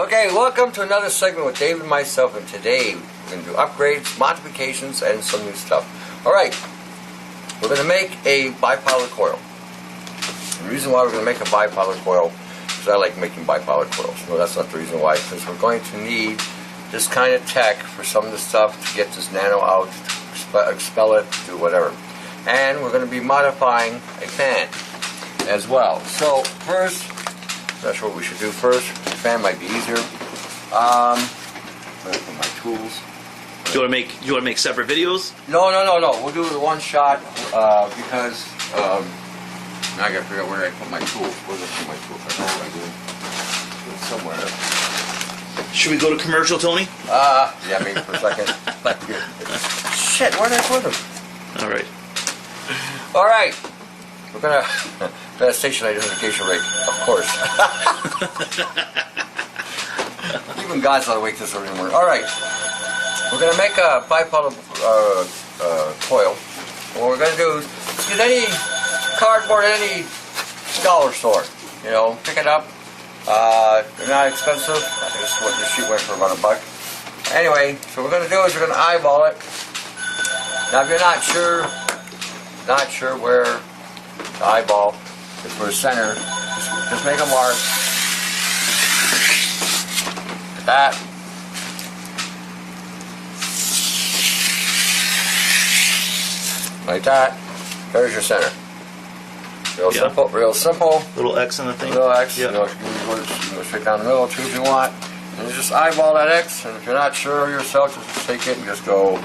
Okay, welcome to another segment with Dave and myself, and today we're going to do upgrades, modifications, and some new stuff. Alright, we're going to make a bipolar coil. The reason why we're going to make a bipolar coil is I like making bipolar coils. No, that's not the reason why, because we're going to need this kind of tech for some of the stuff to get this Nano out, to expel it, do whatever. And we're going to be modifying a fan as well. So first, not sure what we should do first. The fan might be easier. I'm going to put my tools. Do you want to make separate videos? No. We'll do the one shot because now I got to figure out where I put my tools. Where did I put my tools? I know what I do. It's somewhere. Should we go to commercial, Tony? Yeah, maybe for a second. Shit, where did I put them? All right. All right. We're gonna station identification rate, of course. Even God's not awake this early in the morning. All right. We're gonna make a bipolar coil. What we're gonna do is get any cardboard at any dollar store. You know, pick it up. They're not expensive. I think this sheet went for about $1. Anyway, so what we're gonna do is we're gonna eyeball it. Now, if you're not sure where the eyeball is for the center, just make a mark. Like that. Like that. There's your center. Real simple. Little X on the thing. Little X. Yep. You know, you can go straight down the middle too if you want. And you just eyeball that X, and if you're not sure yourself, just take it and just go.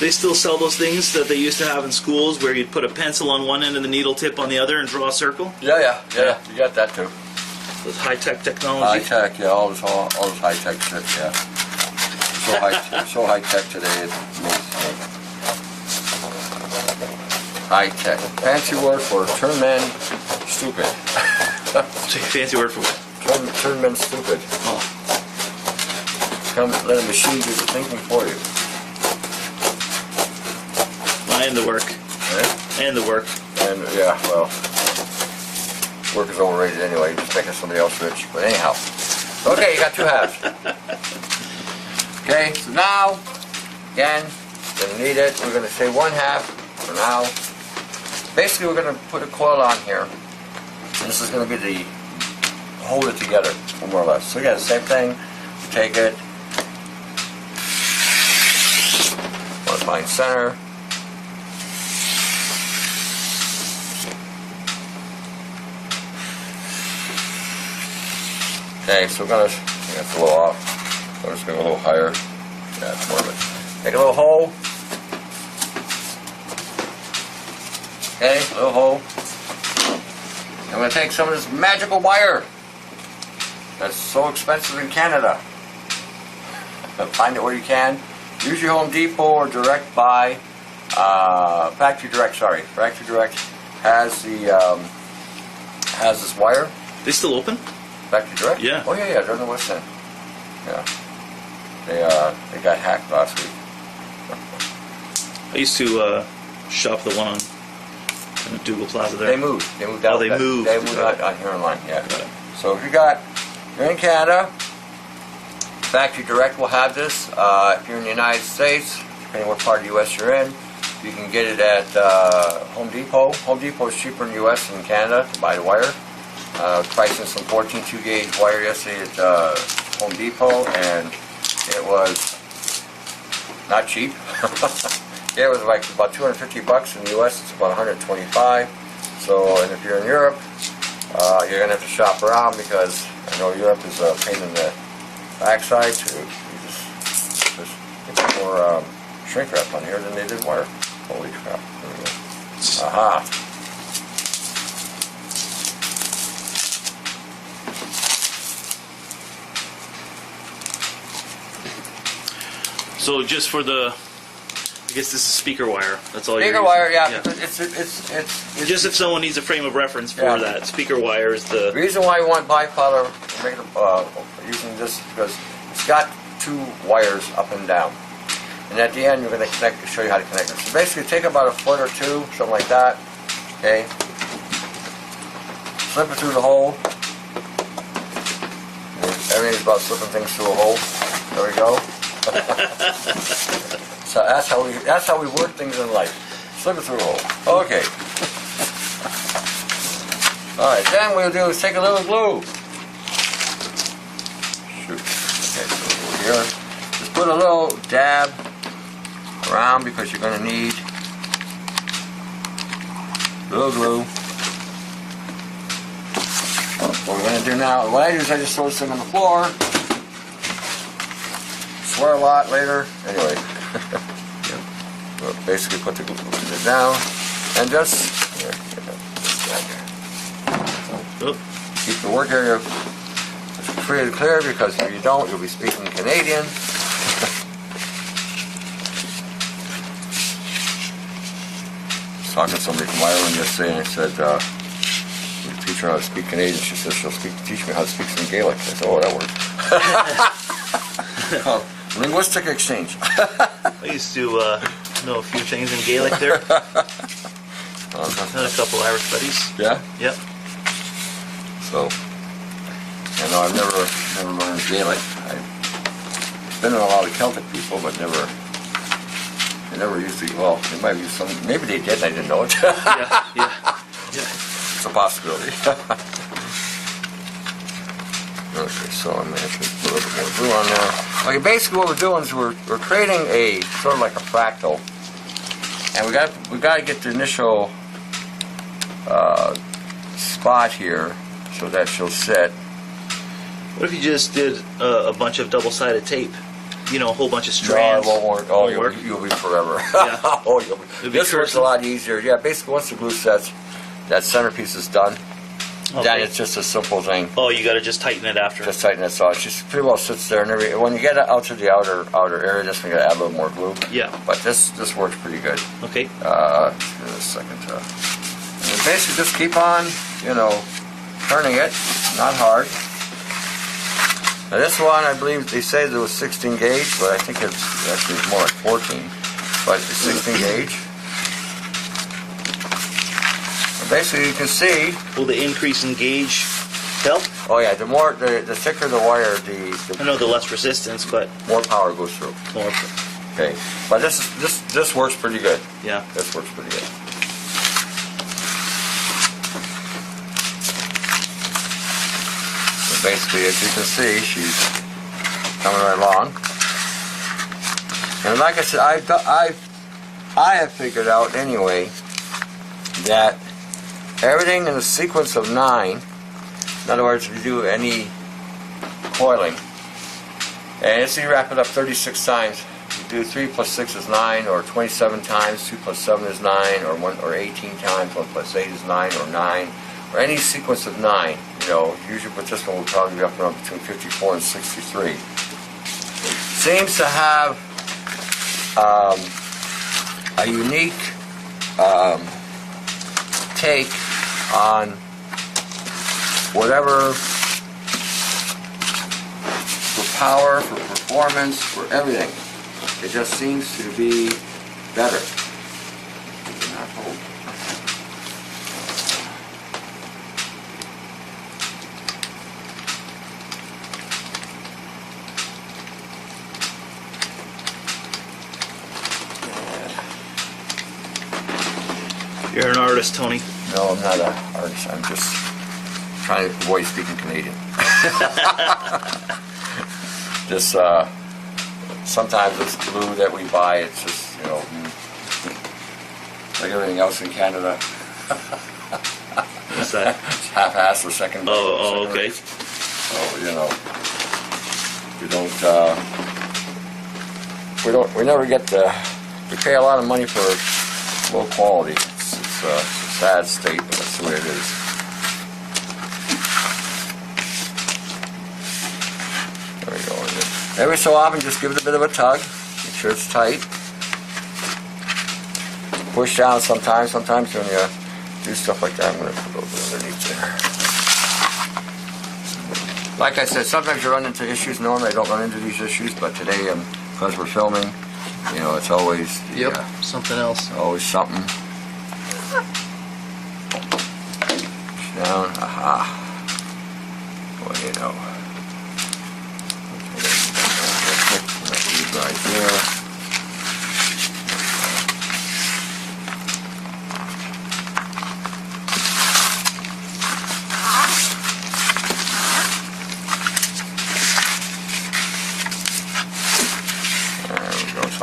They still sell those things that they used to have in schools where you'd put a pencil on one end and the needle tip on the other and draw a circle? Yeah. You got that too. With high-tech technology? High-tech, yeah, all this high-tech shit, yeah. So high-tech today, it's amazing. High-tech. Fancy word for turn men stupid. Fancy word for what? Turn men stupid. Oh. Come let a machine do the thinking for you. And the work. Right? And the work. And yeah, well, work is overrated anyway. You're just making somebody else rich. But anyhow, okay, you got two halves. Okay, so now, again, gonna need it. We're gonna say one half for now. Basically, we're gonna put a coil on here, and this is gonna be the hold it together, more or less. So again, same thing. You take it. Want to find center. Okay, so we're going to, that's a little off. So I'm just going to go a little higher. Yeah, that's more of it. Make a little hole. Okay, a little hole. I'm going to take some of this magical wire that's so expensive in Canada. Find it where you can. Use your Home Depot or direct buy. Factory Direct, sorry. Factory Direct has this wire. They still open? Factory Direct? Yeah. Oh yeah, they're in the West End. Yeah. They got hacked last week. I used to shop the one on Dougal Plaza there. They moved. They moved out. Oh, they moved. They moved out here online. Yeah. So if you're in Canada, Factory Direct will have this. If you're in the United States, depending what part of the U.S. you're in, you can get it at Home Depot. Home Depot is cheaper in the U.S. than Canada to buy the wire. Pricing some 14 2-gauge wire yesterday at Home Depot, and it was not cheap. Yeah, it was like about $250 in the U.S. It's about $125. So, and if you're in Europe, you're gonna have to shop around because I know Europe is a pain in the backside to just get more shrink wrap on here than they did wire. Holy crap! There we go. Aha. So just for the, I guess this is speaker wire. That's all. Speaker wire, yeah. It's just if someone needs a frame of reference for that. Speaker wire is the reason why we want bipolar using this is because it's got two wires up and down, and at the end you're going to show you how to connect it. So basically, take about a foot or two, something like that. Okay. Slip it through the hole. Everything's about slipping things through a hole. There we go. So that's how we work things in life. Slip it through a hole. Okay. All right. Then what we'll do is take a little glue. Shoot. Okay. So over here, just put a little dab around because you're going to need a little glue. What we're going to do now, what I do is I just throw this thing on the floor. Swear a lot later. Anyway, we'll basically put the glue down and just keep the work area free and clear, because if you don't, you'll be speaking Canadian. I was talking to somebody from Ireland yesterday, and I said, teach her how to speak Canadian. She says she'll teach me how to speak some Gaelic. I said, oh, that works. Linguistic exchange. I used to know a few things in Gaelic there. Had a couple Irish buddies. Yeah? Yep. So, I know I've never learned Gaelic. I've been in a lot of Celtic people, but I never used to, well, they might use some, maybe they did and I didn't know it. Yeah. It's a possibility. Okay, so I'm going to put a little bit more glue on there. Okay, basically what we're doing is we're creating a sort of like a fractal, and we got to get the initial spot here so that she'll sit. What if you just did a bunch of double-sided tape? You know, a whole bunch of No, strands. it won't work. Oh, you'll be forever. Yeah. Oh, this works cursing. a lot easier. Yeah, basically once the glue sets, that centerpiece is done. Okay. Then it's just a simple thing. Oh, you got to just tighten it after. Just tighten it so it just pretty well sits there. And when you get out to the outer area, just you got to add a little more glue. Yeah. But this works pretty good. Okay. Just give it a second to. And basically just keep on, turning it, not hard. Now this one, I believe they say there was 16 gauge, but I think it's actually more like 14. But it's 16 gauge. And basically, you can see. Will the increase in gauge help? Oh yeah, the thicker the wire, I know the less resistance, but more power goes through. more. Okay, but this works pretty good. Yeah. This works pretty good. So basically, as you can see, she's coming right along. And like I said, I have figured out anyway that everything in a sequence of 9, in other words, if you do any coiling, and if you wrap it up 36 times, you do 3 plus 6 is 9, or 27 times, 2 plus 7 is 9, or 18 times, 1 plus 8 is 9, or 9, or any sequence of 9, usually with this one will probably be up around between 54 and 63. Seems to have a unique take on whatever, for power, for performance, for everything. It just seems to be better. You're an artist, Tony. No, I'm not an artist. I'm just trying to avoid speaking Canadian. Just sometimes this glue that we buy, it's just like everything else in Canada. What's that? It's half-assed or second. Oh, okay. So we never get we pay a lot of money for low quality. It's a sad state, but that's the way it is. There we go. Every so often, just give it a bit of a tug. Make sure it's tight. Push down sometimes. Sometimes when you do stuff like that, I'm going to put a little bit underneath there. Like I said, sometimes you run into issues. Normally I don't run into these issues, but today, because we're filming, it's always something else. Always something. Down, aha. Well,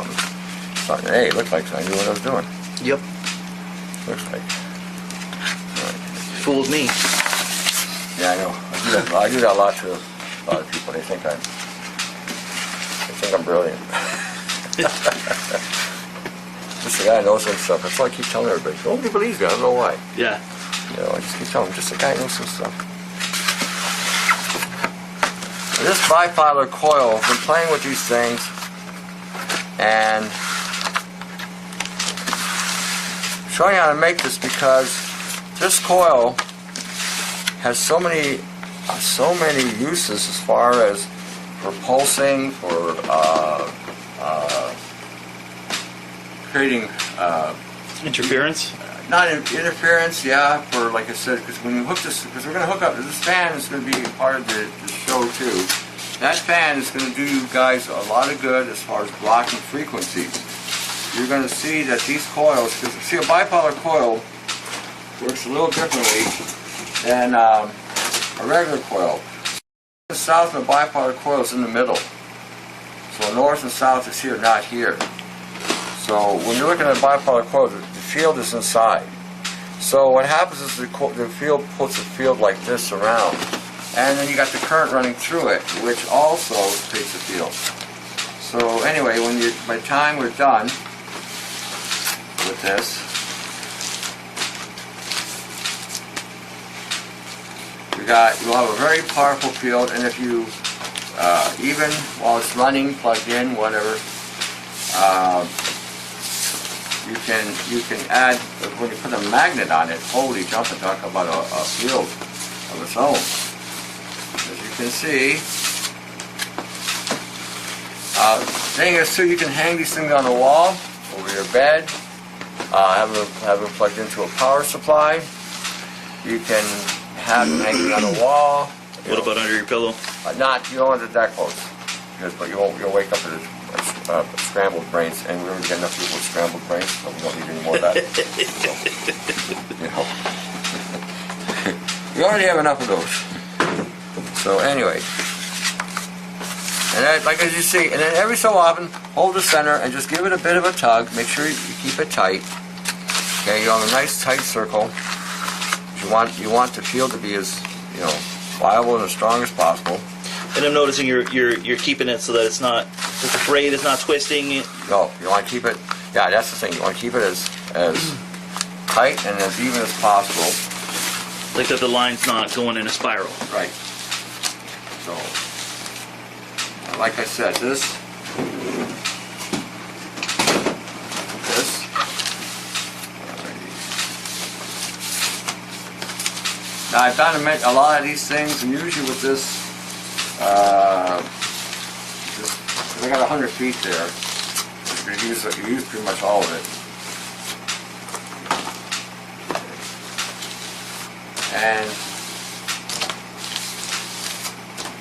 something. Hey, it looked like I knew what I was doing. Yep. Looks like. Fooled me. Yeah, I know. I do that a lot to a lot of people. They think I'm brilliant. Just a guy who knows some stuff. That's why I keep telling everybody. Nobody believes me. I don't know why. Yeah. You know, I just keep telling them. Just a guy who knows some stuff. This bifilar coil, I've been playing with these things, and showing you how to make this because this coil has so many uses as far as for pulsing, for creating Interference? not interference, yeah, for like I said, because when you hook this, because we're going to hook up, this fan is going to be part of the show too. That fan is going to do you guys a lot of good as far as blocking frequencies. You're going to see that these coils, because see a bipolar coil works a little differently than a regular coil. The south of the bipolar coil is in the middle. So north and south is here, not here. So when you're looking at a bipolar coil, the field is inside. So what happens is the field puts a field like this around, and then you got the current running through it, which also creates a field. So anyway, by the time we're done with this, we'll have a very powerful field, and if you even while it's running, plugged in, whatever. You can add, when you put a magnet on it, holy jump, and talk about a field of its own. As you can see, thing is too, you can hang these things on the wall, over your bed, have them plugged into a power supply. You can have them hanging on the wall. What about under your pillow? You don't want it that close, but you'll wake up with scrambled brains, and we already got enough people with scrambled brains, so we don't need any more of that. So, we already have enough of those. So anyway, and that, like as you see, and then every so often, hold the center and just give it a bit of a tug. Make sure you keep it tight. Okay, you have a nice tight circle. You want the field to be as viable and as strong as possible. And I'm noticing you're keeping it so that it's not, that the braid is not twisting. No, you want to keep it. Yeah, that's the thing. You want to keep it as tight and as even as possible. Like that the line's not going in a spiral. Right. So, like I said, this. Now I've done a lot of these things, and usually with this. I got 100 feet there. You use pretty much all of it. And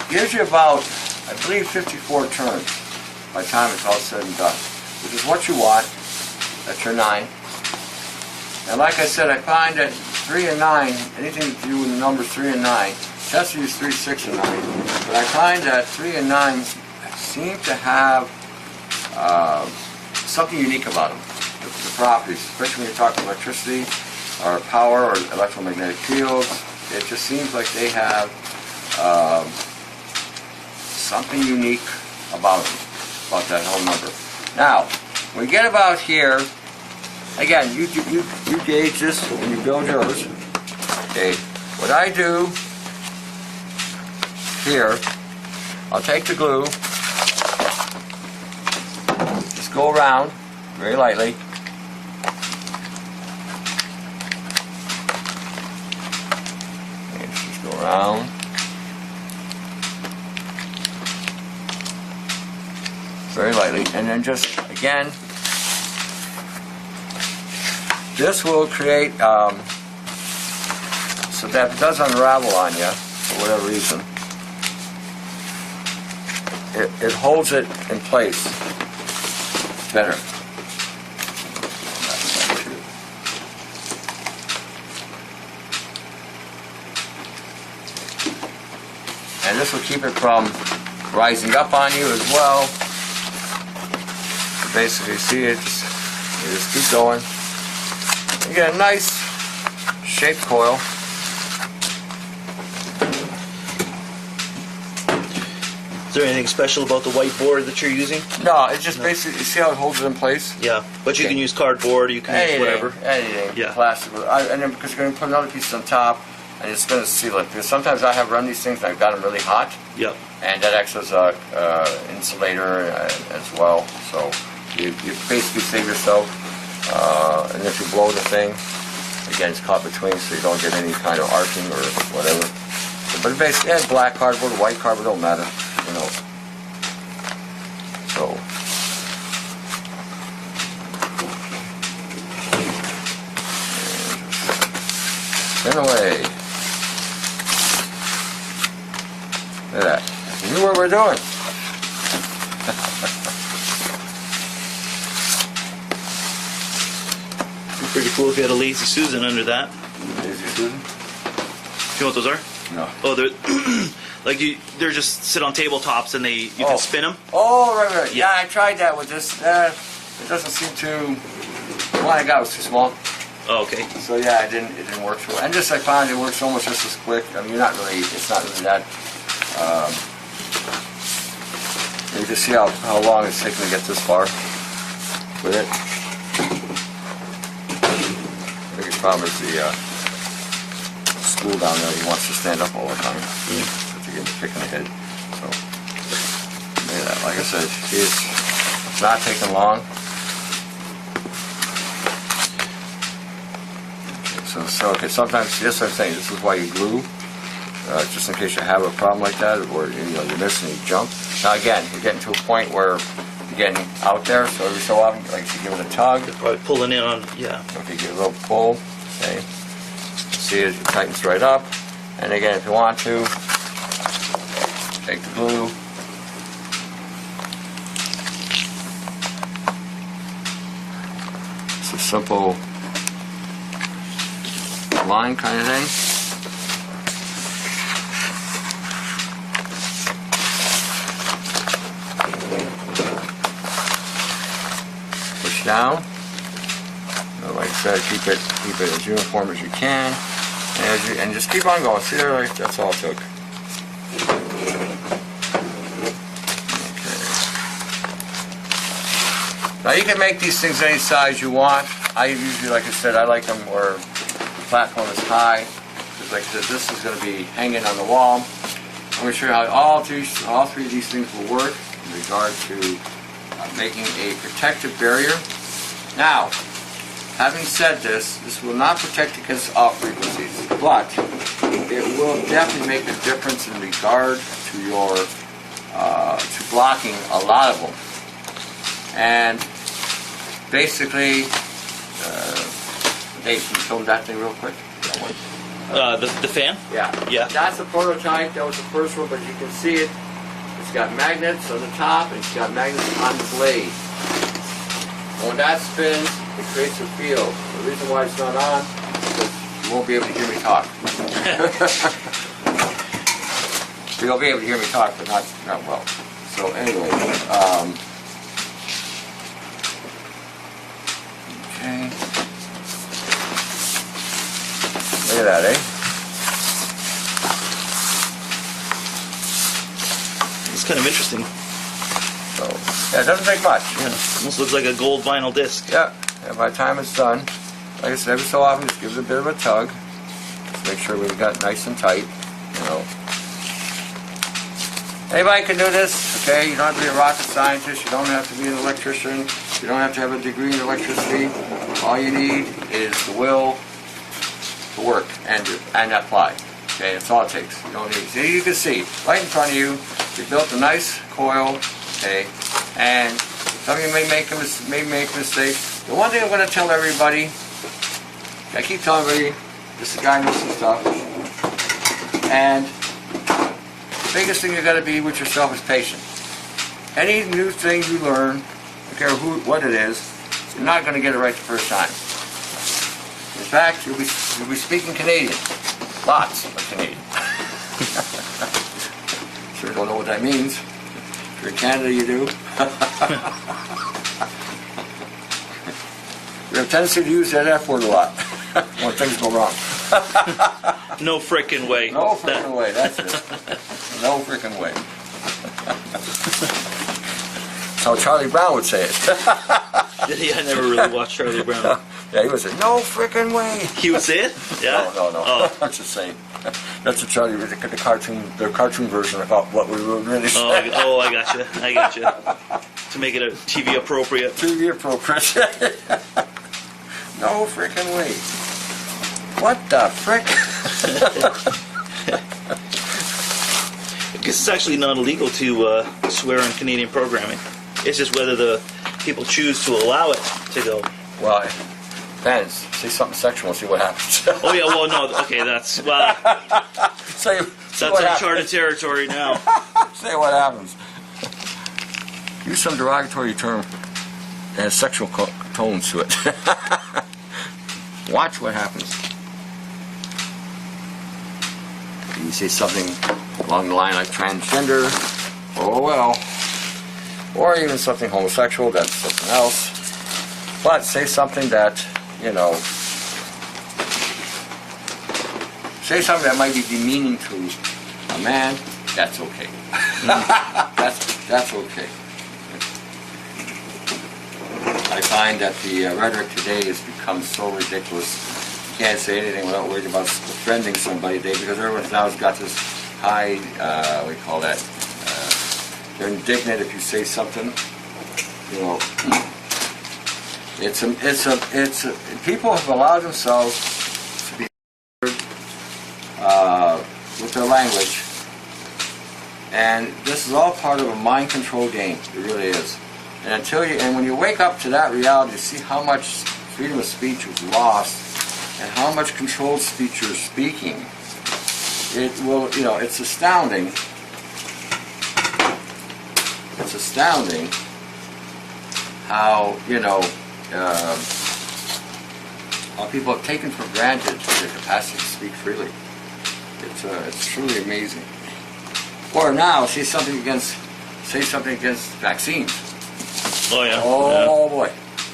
gives you about, I believe, 54 turns by the time it's all said and done, which is what you want at your 9. And like I said, I find that 3 and 9, anything to do with the numbers 3 and 9, just use 3, 6, and 9. But I find that 3 and 9 seem to have something unique about them, the properties, especially when you're talking electricity or power or electromagnetic fields. It just seems like they have something unique about them, about that whole number. Now, when we get about here, again, you gauge this when you build yours. Okay, what I do here, I'll take the glue, just go around very lightly. Okay, just go around. Very lightly, and then just, again, this will create, so that if it does unravel on you, for whatever reason, it holds it in place better. And this will keep it from rising up on you as well. basically see it. You just keep going. You get a nice shaped coil. Is there anything special about the white board that you're using? No, it's just basically, you see how it holds it in place? Yeah, but you Okay. can use cardboard, you can use whatever. Anything, Yeah. plastic. And then because you're going to put another piece on top, and it's going to seal it. Because sometimes I have run these things and I've got them really hot, Yep. and that acts as a insulator as well. So you basically save yourself. And if you blow the thing, again, it's caught between, so you don't get any kind of arcing or whatever. But basically, yeah, black cardboard, white cardboard, don't matter, you know. So. Spin away. Look at that. You knew what we're doing. Pretty cool if you had a Lazy Susan under that. Lazy Susan? Do you know what those are? No. Oh, they're like they're just sit on tabletops and you can spin them. Oh, right. Yeah, I tried that with this. It doesn't seem to. The one I got was too small. Oh, okay. So yeah, it didn't work too well. And just I found it works almost just as quick. I mean, it's not really that. You just see how long it's taken to get this far with it. The biggest problem is the spool down there. He wants to stand up all the time. To get him kicking the head. So, yeah, like I said, it's not taking long. Okay, sometimes, yes, I'm saying, this is why you glue, just in case you have a problem like that, or you're missing, you jump. Now again, you're getting to a point where you're getting out there, so every so often, like you give it a tug. Probably pulling in on, yeah. Okay, give it a little pull, okay. See it tightens right up. And again, if you want to, take the glue. It's a simple line kind of thing. Push down. Like I said, keep it as uniform as you can, and just keep on going. See there, that's all it took. Okay. Now you can make these things any size you want. I usually, like I said, I like them where the platform is high, because like I said, this is going to be hanging on the wall. I'm going to show you how all three of these things will work in regard to making a protective barrier. Now, having said this will not protect against all frequencies, but it will definitely make a difference in regard to your to blocking a lot of them. And basically, Dave, can you film that thing real quick? The fan? Yeah. Yeah. That's the prototype. That was the first one, but you can see it. It's got magnets on the top, and it's got magnets on the blade. And when that spins, it creates a field. The reason why it's not on is because you won't be able to hear me talk. You'll be able to hear me talk, but not well. So anyway, okay. Look at that, eh? It's kind of interesting. So yeah, it doesn't take much. Yeah, almost looks like a gold vinyl disc. Yeah, and by the time it's done, like I said, every so often just give it a bit of a tug. Just make sure we've got it nice and tight, you know. Anybody can do this, okay? You don't have to be a rocket scientist, you don't have to be an electrician, you don't have to have a degree in electricity. All you need is the will to work and apply. Okay, that's all it takes. You don't need. See, you can see right in front of you. We built a nice coil. Okay, and some of you may make mistakes. The one thing I'm going to tell everybody, I keep telling everybody, this guy knows some stuff, and the biggest thing you got to be with yourself is patient. Any new thing you learn, I don't care what it is, you're not going to get it right the first time. In fact, you'll be speaking Canadian. Lots of Canadian. Sure don't know what that means. If you're in Canada, you do. tendency to use that F word a lot when things go wrong. No frickin' way. No frickin' way, that's it. No frickin' way. That's how Charlie Brown would say it. I never really watched Charlie Brown. Yeah, he would say, no frickin' way. He would say it? Yeah? No. Oh. That's the same. That's the cartoon version of what we would really say. Oh, I gotcha. To make it a TV appropriate. TV appropriate. No frickin' way. What the frick? I guess it's actually not illegal to swear on Canadian programming. It's just whether the people choose to allow it to go. Well, it depends. Say something sexual and see what happens. Oh yeah, well no, okay, that's That's uncharted territory now. Say what happens. Use some derogatory term that has sexual tones to it. Watch what happens. You say something along the line like transgender, oh well. Or even something homosexual, that's something else. But say something that, say something that might be demeaning to a man, that's okay. That's okay. I find that the rhetoric today has become so ridiculous. You can't say anything without worrying about offending somebody today because everyone now has got this high, what do you call that? They're indignant if you say something. People have allowed themselves to be with their language, and this is all part of a mind control game. It really is. And when you wake up to that reality, you see how much freedom of speech was lost, and how much controlled speech you're speaking. It will, it's astounding. It's astounding how, how people have taken for granted their capacity to speak freely. It's truly amazing. Or now, say something against vaccines. Oh yeah. Oh boy.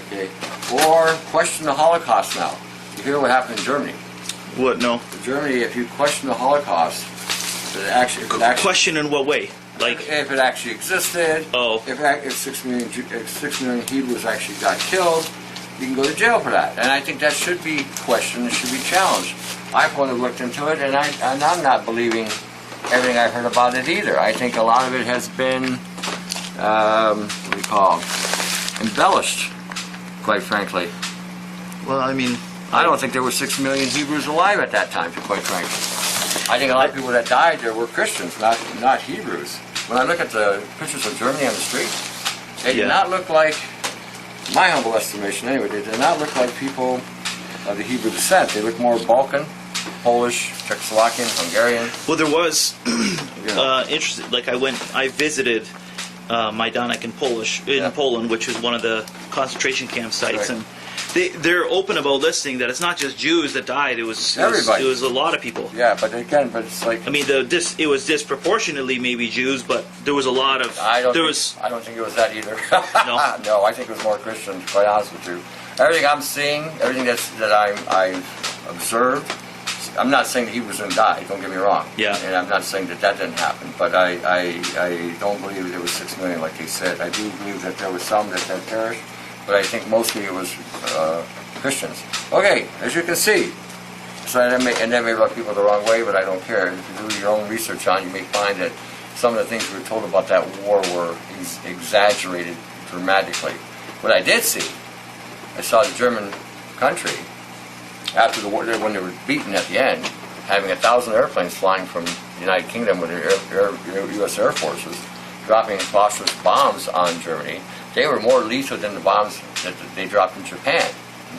Okay. Or question the Holocaust now. You hear what happened in Germany? What? No. In Germany, if you question the Holocaust, Question in what way? Like if it actually existed. Oh. If 6 million Hebrews actually got killed, you can go to jail for that. And I think that should be questioned. It should be challenged. I've only looked into it, and I'm not believing everything I heard about it either. I think a lot of it has been, what do you call, embellished, quite frankly. Well, I mean, I don't think there were 6 million Hebrews alive at that time, quite frankly. I think a lot of people that died there were Christians, not Hebrews. When I look at the pictures of Germany on the street, they did not look like, my humble estimation anyway, they did not look like people of the Hebrew descent. They looked more Balkan, Polish, Czechoslovakian, Hungarian. Well, there was interesting. Like I visited Majdanek in Poland, which is one of the concentration camp sites, Right. and they're open about listing that it's not just Jews that died. It was Everybody. It was a lot of people. Yeah, but it's like. I mean, it was disproportionately maybe Jews, but there was a lot of. I don't think it was that either. No? No, I think it was more Christian, to be quite honest with you. Everything I'm seeing, everything that I've observed, I'm not saying the Hebrews didn't die, don't get me wrong. Yeah. And I'm not saying that didn't happen, but I don't believe there was 6 million like they said. I do believe that there was some that perished, but I think mostly it was Christians. Okay, as you can see, that may rub people the wrong way, but I don't care. If you do your own research on it, you may find that some of the things we were told about that war were exaggerated dramatically. What I did see, I saw the German country, after the war, when they were beaten at the end, having 1,000 airplanes flying from the United Kingdom with their U.S. Air Forces, dropping phosphorus bombs on Germany. They were more lethal than the bombs that they dropped in Japan.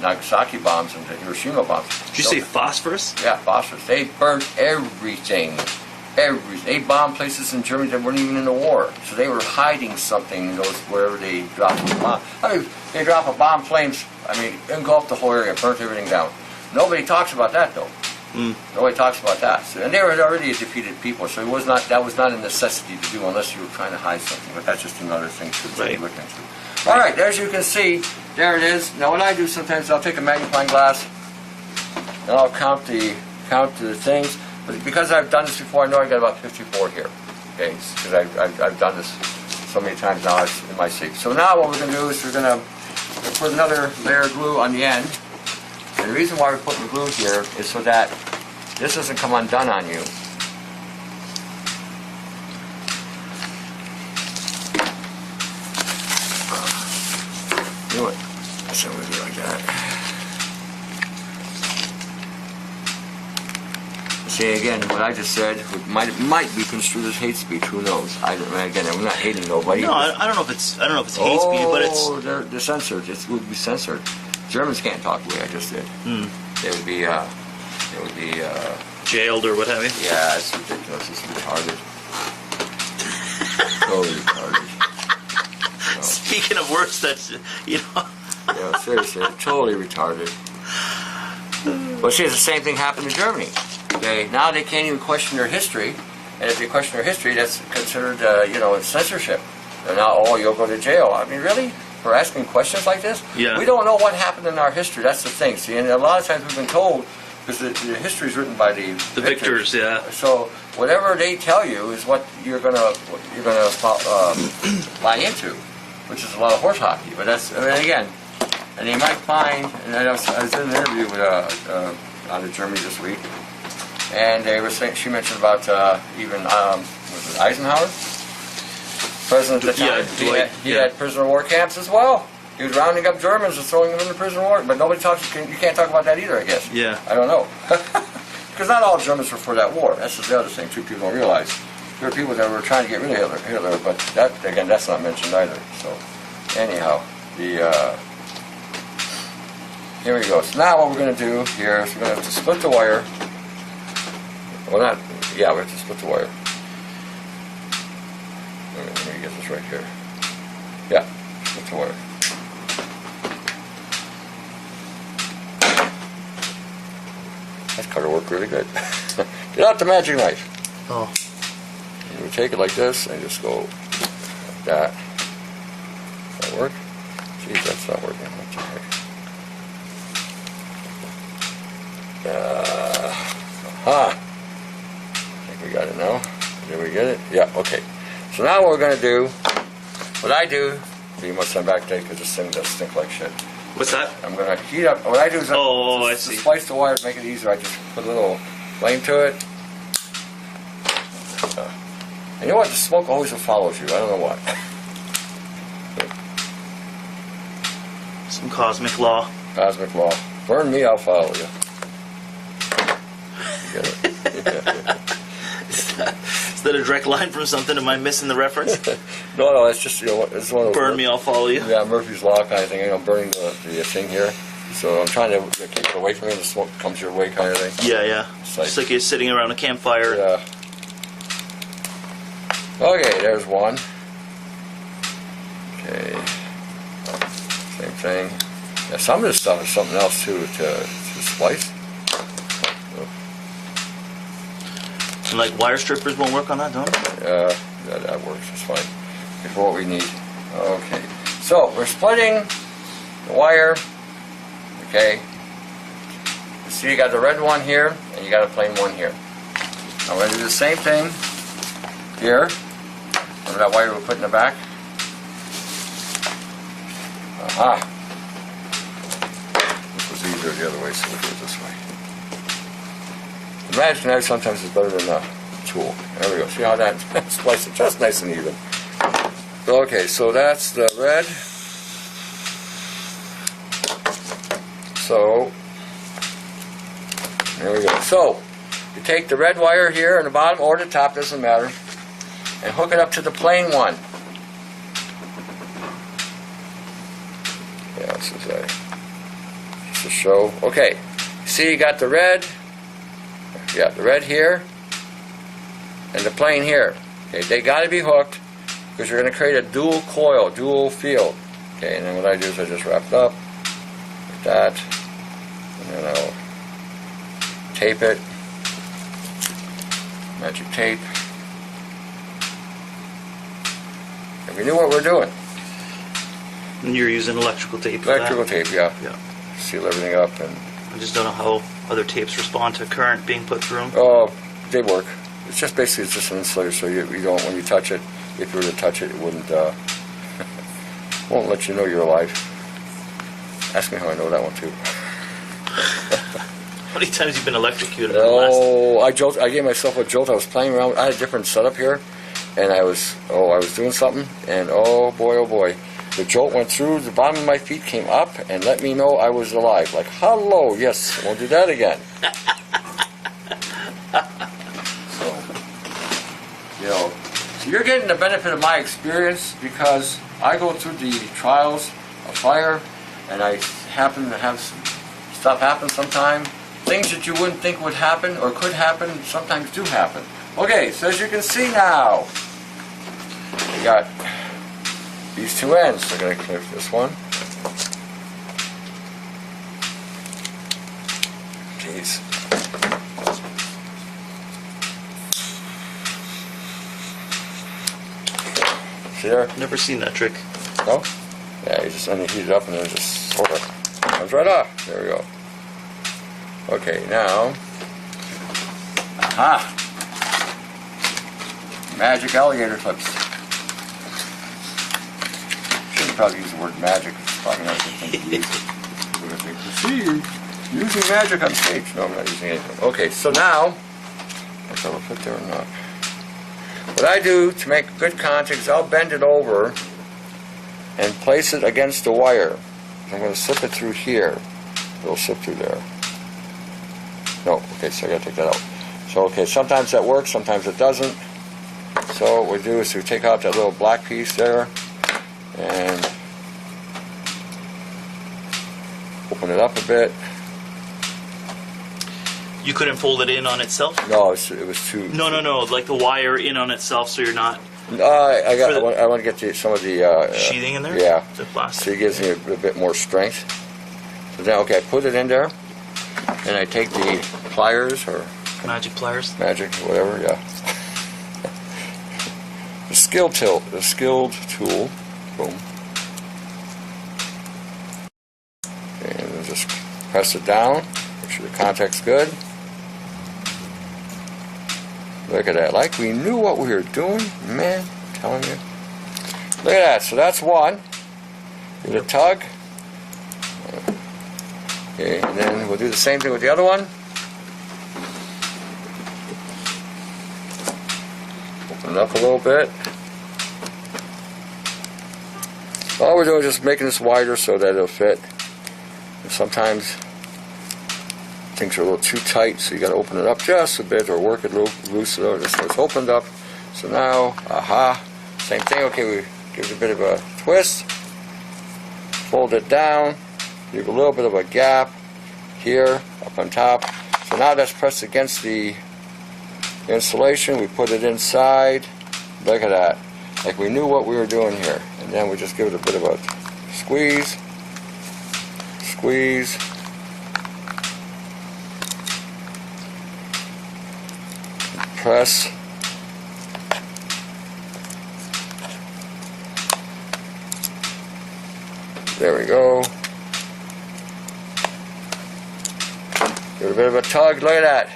Nagasaki bombs and the Hiroshima bombs. Did you say phosphorus? Yeah, phosphorus. They burnt everything. They bombed places in Germany that weren't even in the war. So they were hiding something in those wherever they dropped the bomb. I mean, they drop a bomb, flames, engulfed the whole area, burnt everything down. Nobody talks about that though. Nobody talks about that. So, and they were already a defeated people, so that was not a necessity to do unless you were trying to hide something. But that's just another thing to look into. All right, as you can see, there it is. Now what I do sometimes, I'll take a magnifying glass and I'll count the things. But because I've done this before, I know I got about 54 here. Okay, because I've done this so many times now, it's in my seat. So now what we're going to do is we're going to put another layer of glue on the end. And the reason why we're putting the glue here is so that this doesn't come undone on you. Do it. So we'll do it like that. See, again, what I just said might be construed as hate speech. Who knows? Again, I'm not hating nobody. No, I don't know if it's hate speech, but it's. Oh, they're censored. It would be censored. Germans can't talk the way I just did. They would be jailed or what have you. Yeah, it's ridiculous. It's retarded. Totally retarded. So, Speaking of words, that's yeah, seriously, totally retarded. Well, see, it's the same thing happened in Germany. Now they can't even question their history, and if they question their history, that's considered, censorship. They're now, oh, you'll go to jail. I mean, really? For asking questions like this? Yeah. We don't know what happened in our history. That's the thing. See, and a lot of times we've been told, because the history is written by the victors. Yeah. So whatever they tell you is what you're gonna buy into, which is a lot of horse hockey. But that's, again, and you might find, and I was in an interview with out of Germany this week. And they were saying, she mentioned about even was it Eisenhower, president at the time. Yeah, he had prisoner of war camps as well. He was rounding up Germans and throwing them into prisoner of war. But nobody talks. You can't talk about that either, I guess. Yeah. I don't know, because not all Germans were for that war. That's just the other thing too. People don't realize there were people that were trying to get rid of Hitler, but that again, that's not mentioned either. So anyhow, here we go. So now what we're going to do here is we're going to have to split the wire. Well, we have to split the wire. Let me get this right here. Yeah, split the wire. That cutter worked really good. Get out the magic knife. Oh. And we take it like this and just go like that. Does that work? Geez, that's not working. That's okay. We got it now. Did we get it? Yeah, okay. So now what we're going to do, what I do, you must send back tape because this thing does stink like shit. What's that? I'm going to heat up, what I do is I to see. splice the wire to make it easier. I just put a little flame to it. And you know what? The smoke always follows you. I don't know what. Some cosmic law. Cosmic law. Burn me, I'll follow you. You get it? Is that a direct line from something? Am I missing the reference? No, it's just, it's one of those. Burn me, I'll follow you. Yeah, Murphy's Law kind of thing. Burning the thing here. So I'm trying to keep it away from you. The smoke comes your way kind of thing. Yeah. It's like you're sitting around a campfire. Yeah. Okay, there's one. Okay. Same thing. Yeah, some of this stuff is something else too to splice. And like wire strippers won't work on that, don't they? That works. It's fine. Okay, for what we need. Okay. So we're splitting the wire. Okay. You see, you got the red one here, and you got a plain one here. Now we're going to do the same thing here. Remember that wire we put in the back? Aha. This was easier the other way, so we'll do it this way. The magic knife sometimes is better than the tool. There we go. See how that splices it just nice and even. Okay, so that's the red. So, there we go. So, you take the red wire here in the bottom or the top, doesn't matter, and hook it up to the plain one. Yeah, this is just to show. Okay, see, you got the red. Yeah, the red here and the plain here. Okay, they got to be hooked because you're going to create a dual coil, dual field. Okay, and then what I do is I just wrap it up like that, and then I'll tape it, magic tape. And we knew what we're doing. And you're using electrical tape for Electrical that? tape, yeah. Yeah. Seal everything up, and I just don't know how other tapes respond to current being put through them. oh, they work. It's just basically it's just an insulator, so you don't, when you touch it, if you were to touch it, it wouldn't won't let you know you're alive. Ask me how I know that one too. How many times have you been electrocuted in the last? Oh, I gave myself a jolt. I was playing around. I had a different setup here, and I was doing something, and oh boy, the jolt went through the bottom of my feet, came up, and let me know I was alive. Like, hello, yes, we'll do that again. So, you know, so you're getting the benefit of my experience because I go through the trials of fire, and I happen to have stuff happen sometime. Things that you wouldn't think would happen or could happen sometimes do happen. Okay, so as you can see now, we got these two ends. So I'm going to clip this one. Jeez. See there? Never seen that trick. No? Yeah, you just heat it up and then it just sort of comes right off. There we go. Okay, now, aha! Magic alligator clips. Shouldn't probably use the word magic. It's probably not a good thing to use. But if they proceed using magic on stage. No, I'm not using anything. Okay, so now, if that'll fit there or not. What I do to make good contact is I'll bend it over and place it against the wire. I'm going to slip it through here. It'll slip through there. No, okay, so I got to take that out. So, okay, sometimes that works, sometimes it doesn't. So what we do is we take out that little black piece there and open it up a bit. You couldn't fold it in on itself? No, it was too... No, like the wire in on itself so you're not... I want to get some of the... sheathing in there? Yeah. The plastic. So it gives me a bit more strength. So now, okay, I put it in there, and I take the pliers, or... Magic pliers? Magic, whatever, yeah. The skilled tool. Boom. And then just press it down. Make sure the contact's good. Look at that. Like we knew what we were doing. Man, I'm telling you. Look at that. So that's one. Give it a tug. Okay, and then we'll do the same thing with the other one. Open it up a little bit. All we're doing is just making this wider so that it'll fit. And sometimes things are a little too tight, so you got to open it up just a bit or work it a little loose so it's opened up. So now, aha, same thing. Okay, we give it a bit of a twist, fold it down, leave a little bit of a gap here up on top. So now that's pressed against the insulation. We put it inside. Look at that. Like we knew what we were doing here. And then we just give it a bit of a squeeze, squeeze. Press. There we go. Give it a bit of a tug. Look at that.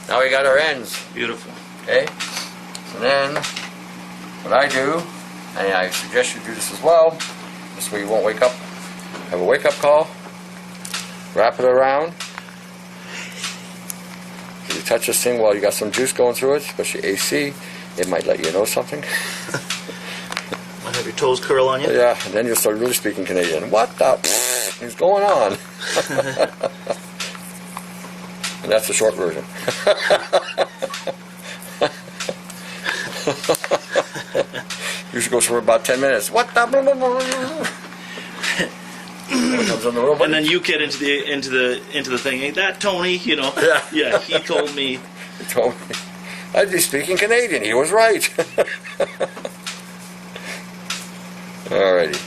Now we got our ends. Beautiful. Okay? So then, what I do, and I suggest you do this as well, this way you won't wake up, have a wake-up call, wrap it around. If you touch this thing while you got some juice going through it, especially AC, it might let you know something. Might have your toes curl on you? Yeah, and then you'll start really speaking Canadian. What the is going on? And that's the short version. Usually goes for about 10 minutes. What the? And then you get into the thing. Ain't that Tony? You know. Yeah. Yeah. He told me. He told me I'd be speaking Canadian. He was right. Alrighty.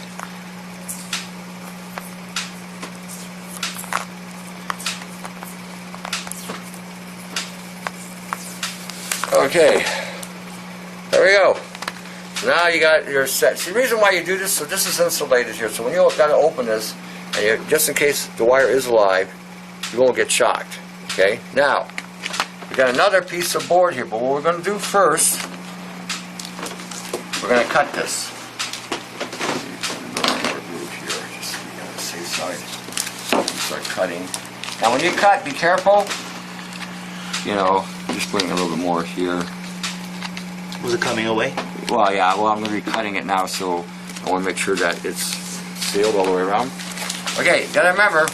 Okay. There we go. So now you got your set. See, the reason why you do this, so this is insulated here. So when you got to open this, and just in case the wire is alive, you won't get shocked. Okay. Now we got another piece of board here, but what we're going to do first, we're going to cut this. Start cutting. Now when you cut, be careful. You know, just bring a little bit more here. Was it coming away? Well, yeah. Well, I'm going to be cutting it now, so I want to make sure that it's sealed all the way around. Okay, you got to remember,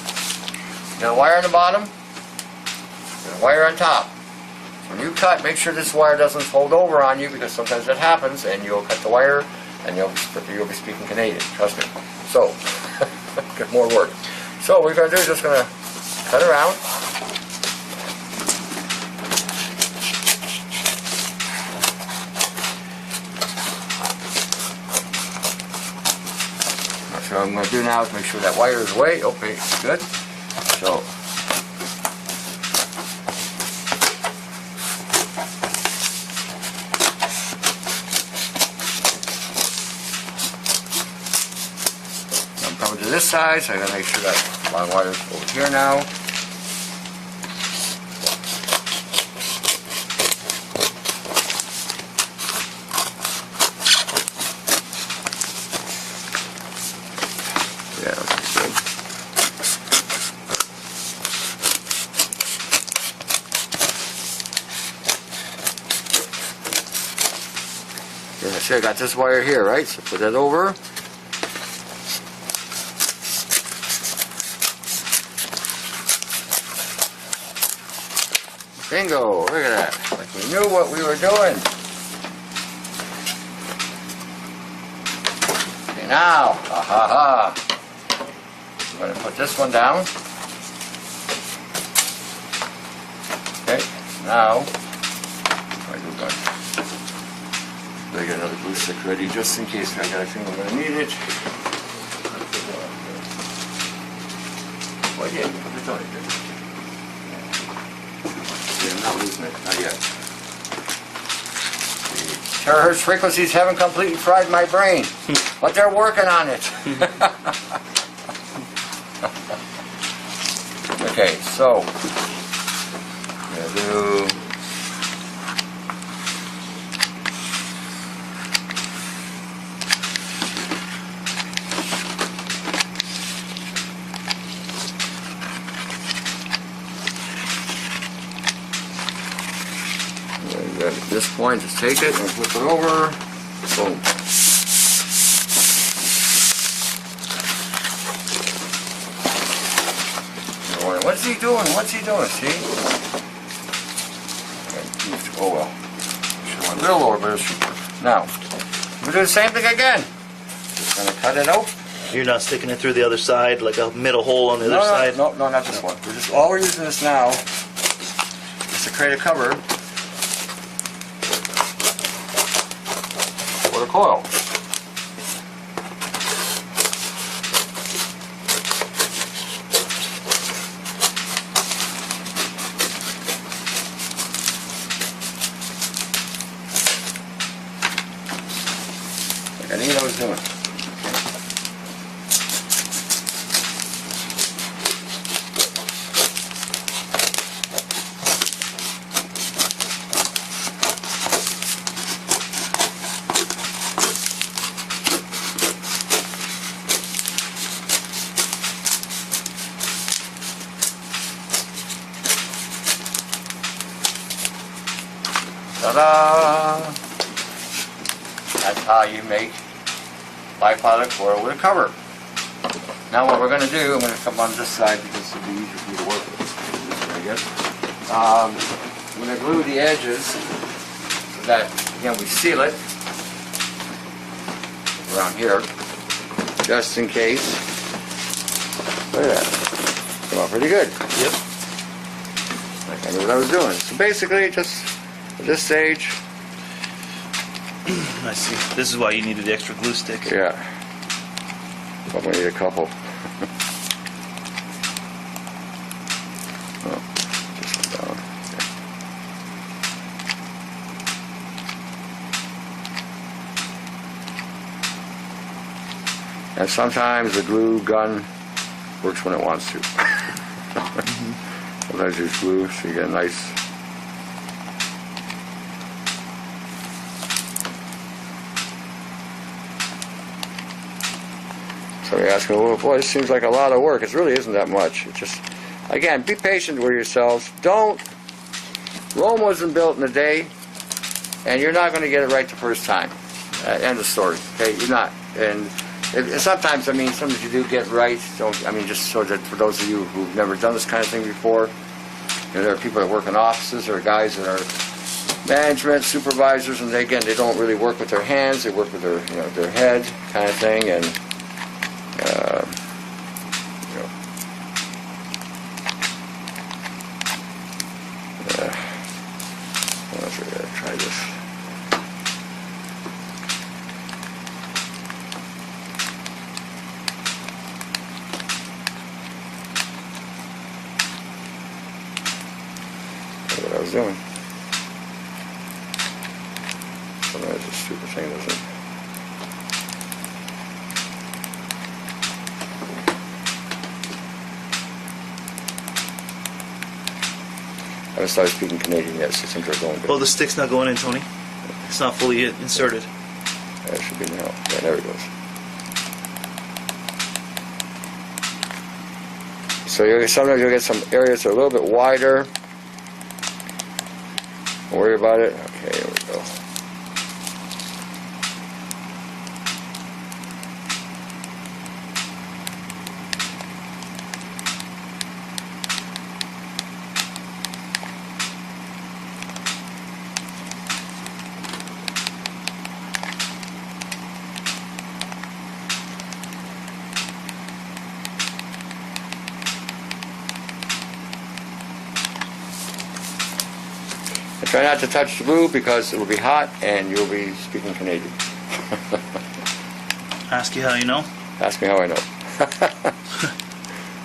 you got a wire on the bottom, and a wire on top. When you cut, make sure this wire doesn't fold over on you, because sometimes that happens, and you'll cut the wire, and you'll be speaking Canadian. Trust me. So, get more work. So what we're going to do is just going to cut around. So what I'm going to do now is make sure that wire is away. Okay, good. So I'm coming to this side, so I got to make sure that long wire's over here now. Yeah, that's good. Yeah, see, I got this wire here, right? So put that over. Bingo! Look at that. Like we knew what we were doing. Okay, now, I'm going to put this one down. Okay, now, I got another glue stick ready just in case I got a feeling I'm going to need it. Well, yeah, it's on it there. I'm not losing it, not yet. The terahertz frequencies haven't completely fried my brain, but they're working on it. Okay, so I'm gonna do at this point, just take it and flip it over. Boom. What's he doing? What's he doing? See? Oh well. Should have went a little lower, but it's now. We'll do the same thing again. Just gonna cut it out. You're not sticking it through the other side, like a middle hole on the other side? No, not this one. All we're using this now is to create a cover for the coil. Like Anita was doing. Ta-da! That's how you make bipilot coil with a cover. Now what we're going to do, I'm going to come on this side because it'll be easier for me to work with. This way, I guess. I'm going to glue the edges so that, again, we seal it around here, just in case. Look at that. Came out pretty good. Yep. Like I knew what I was doing. So basically, just at this stage. I see. This is why you needed the extra glue stick. Yeah. But we need a couple. Oh, just down. And sometimes the glue gun works when it wants to. Sometimes use glue so you get a nice. So you're asking, well, boy, this seems like a lot of work. It really isn't that much. It's just, again, be patient with yourselves. Rome wasn't built in a day, and you're not going to get it right the first time. End of story. Okay, you're not. And sometimes, I mean, sometimes you do get right. Just so that for those of you who've never done this kind of thing before, there are people that work in offices, or guys that are management, supervisors, and they don't really work with their hands. They work with their head kind of thing, and try this. What I was doing. Sometimes this stupid thing doesn't. I haven't started speaking Canadian yet, so things are going good. Oh, the stick's not going in, Tony. It's not fully inserted. That should be now. Yeah, there it goes. So sometimes you'll get some areas that are a little bit wider. Don't worry about it. Okay, here we go. Try not to touch the glue because it will be hot and you'll be speaking Canadian. Ask you how you know? Ask me how I know.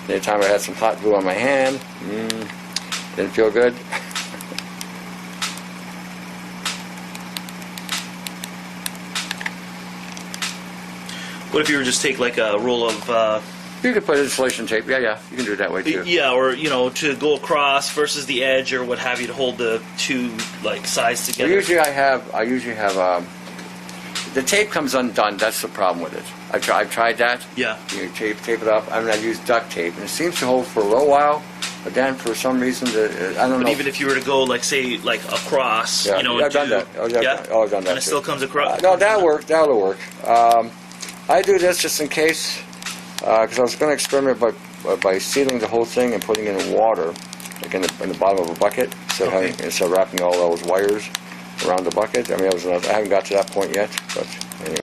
Anytime I had some hot glue on my hand, didn't feel good. What if you were just take like a roll of you could put insulation tape. Yeah, you can do it that way too. Yeah, or to go across versus the edge or what have you to hold the two like sides together. Well, usually I usually have the tape comes undone. That's the problem with it. I've tried that. Yeah. You tape it up. I use duct tape, and it seems to hold for a little while, but then for some reason I don't know. But even if you were to go say across, yeah, I've done that. I've done that. And it still comes across. No, that'll work. That'll work. I do this just in case. Because I was going to experiment by sealing the whole thing and putting it in water, like in the bottom of a bucket, instead of wrapping all those wires around the bucket. I mean, I haven't got to that point yet, but anyway.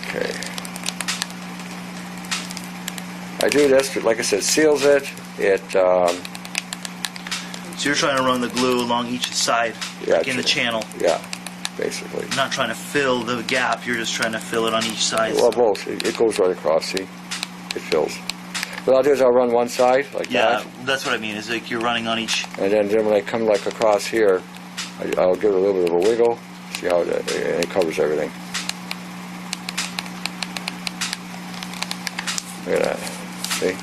Okay. I do this, like I said, seals it. So you're trying to run the glue along each side, in the channel. Yeah. Basically. You're not trying to fill the gap, you're just trying to fill it on each side. Well, both. It goes right across, see? It fills. What I'll do is I'll run one side, like that. Yeah, that's what I mean, is like you're running on each... And then when I come across here, I'll give it a little bit of a wiggle, see how it covers everything. Look at that. See?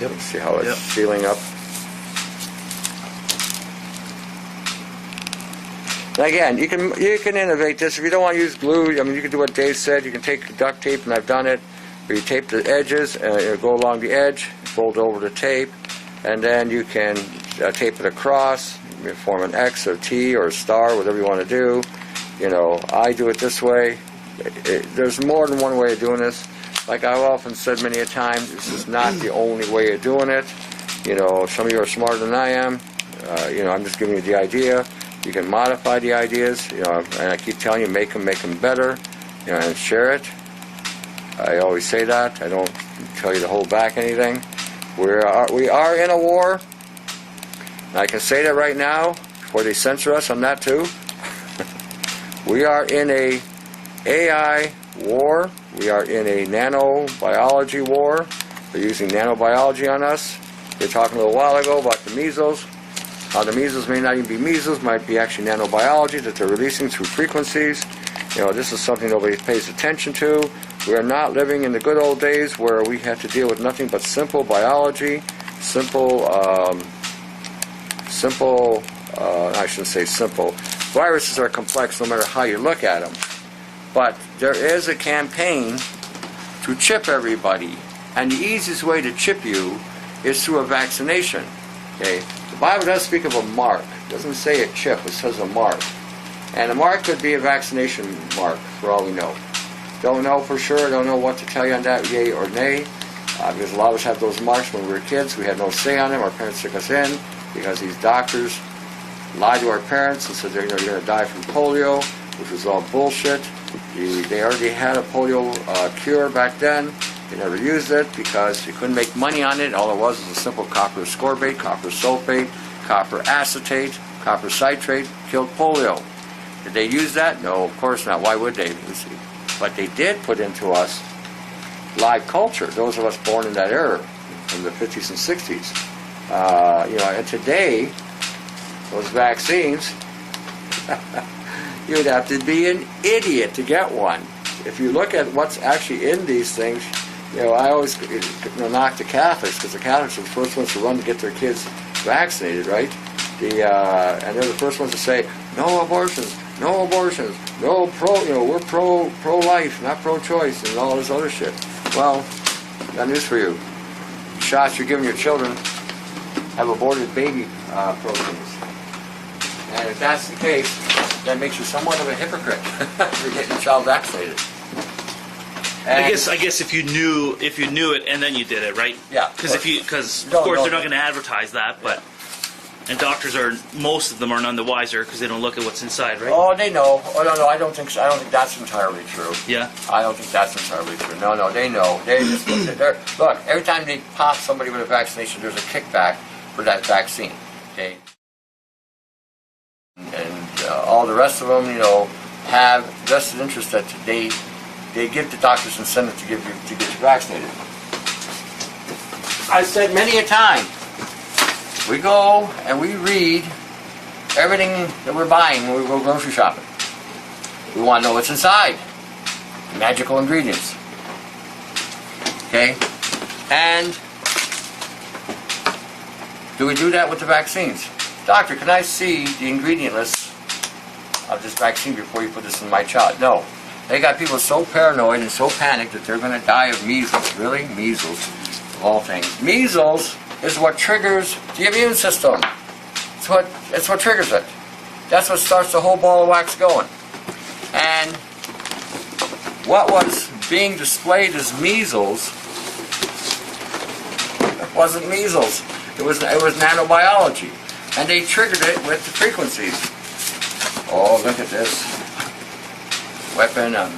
Yep. See how it's sealing up. Now again, you can innovate this. If you don't want to use glue, I mean, you can do what Dave said. You can take duct tape, and I've done it, where you tape the edges, go along the edge, fold over the tape, and then you can tape it across, form an X or T or a star, whatever you want to do. I do it this way. There's more than one way of doing this. Like I've often said many a time, this is not the only way of doing it. Some of you are smarter than I am. I'm just giving you the idea. You can modify the ideas, and I keep telling you, make them better, and share it. I always say that. I don't tell you to hold back anything. We are in a war. And I can say that right now, before they censor us on that too. We are in a AI war. We are in a nanobiology war. They're using nanobiology on us. We were talking a little while ago about the measles. The measles may not even be measles, might be actually nanobiology that they're releasing through frequencies. You know, this is something nobody pays attention to. We are not living in the good old days where we had to deal with nothing but simple biology, I shouldn't say simple. Viruses are complex no matter how you look at them. But there is a campaign to chip everybody. And the easiest way to chip you is through a vaccination. Okay? The Bible does speak of a mark. It doesn't say a chip, it says a mark. And a mark could be a vaccination mark, for all we know. Don't know for sure, don't know what to tell you on that, yay or nay. Because a lot of us had those marks when we were kids. We had no say on them. Our parents took us in because these doctors lied to our parents and said, you're going to die from polio, which was all bullshit. They already had a polio cure back then. They never used it because they couldn't make money on it. All it was a simple copper ascorbate, copper sulfate, copper acetate, copper citrate, killed polio. Did they use that? No, of course not. Why would they? But they did put into us live culture, those of us born in that era, from the 50s and 60s. And today, those vaccines, you'd have to be an idiot to get one. If you look at what's actually in these things, I always knock the Catholics, because the Catholics are the first ones to run to get their kids vaccinated, right? And they're the first ones to say, no abortions, no abortions, no we're pro-life, not pro-choice, and all this other shit. Well, got news for you. Shots you're giving your children have aborted baby proteins. And if that's the case, that makes you somewhat of a hypocrite for getting your child vaccinated. And I guess if you knew it and then you did it, right? Yeah. Because of course they're not going to advertise that, but and doctors most of them are none the wiser because they don't look at what's inside, right? Oh, they know. Oh no, I don't think so. I don't think that's entirely true. Yeah. I don't think that's entirely true. No, they know. They just look. Every time they pop somebody with a vaccination, there's a kickback for that vaccine. Okay. And all the rest of them, have vested interest that they give the doctors incentive to get you vaccinated. I've said many a time, we go and we read everything that we're buying when we go grocery shopping. We want to know what's inside. Magical ingredients. Okay? And do we do that with the vaccines? Doctor, can I see the ingredient list of this vaccine before you put this in my child? No. They got people so paranoid and so panicked that they're going to die of measles. Really? Measles, of all things. Measles is what triggers the immune system. It's what triggers it. That's what starts the whole ball of wax going. And what was being displayed as measles wasn't measles. It was nanobiology. And they triggered it with the frequencies. Oh, look at this. Weapon of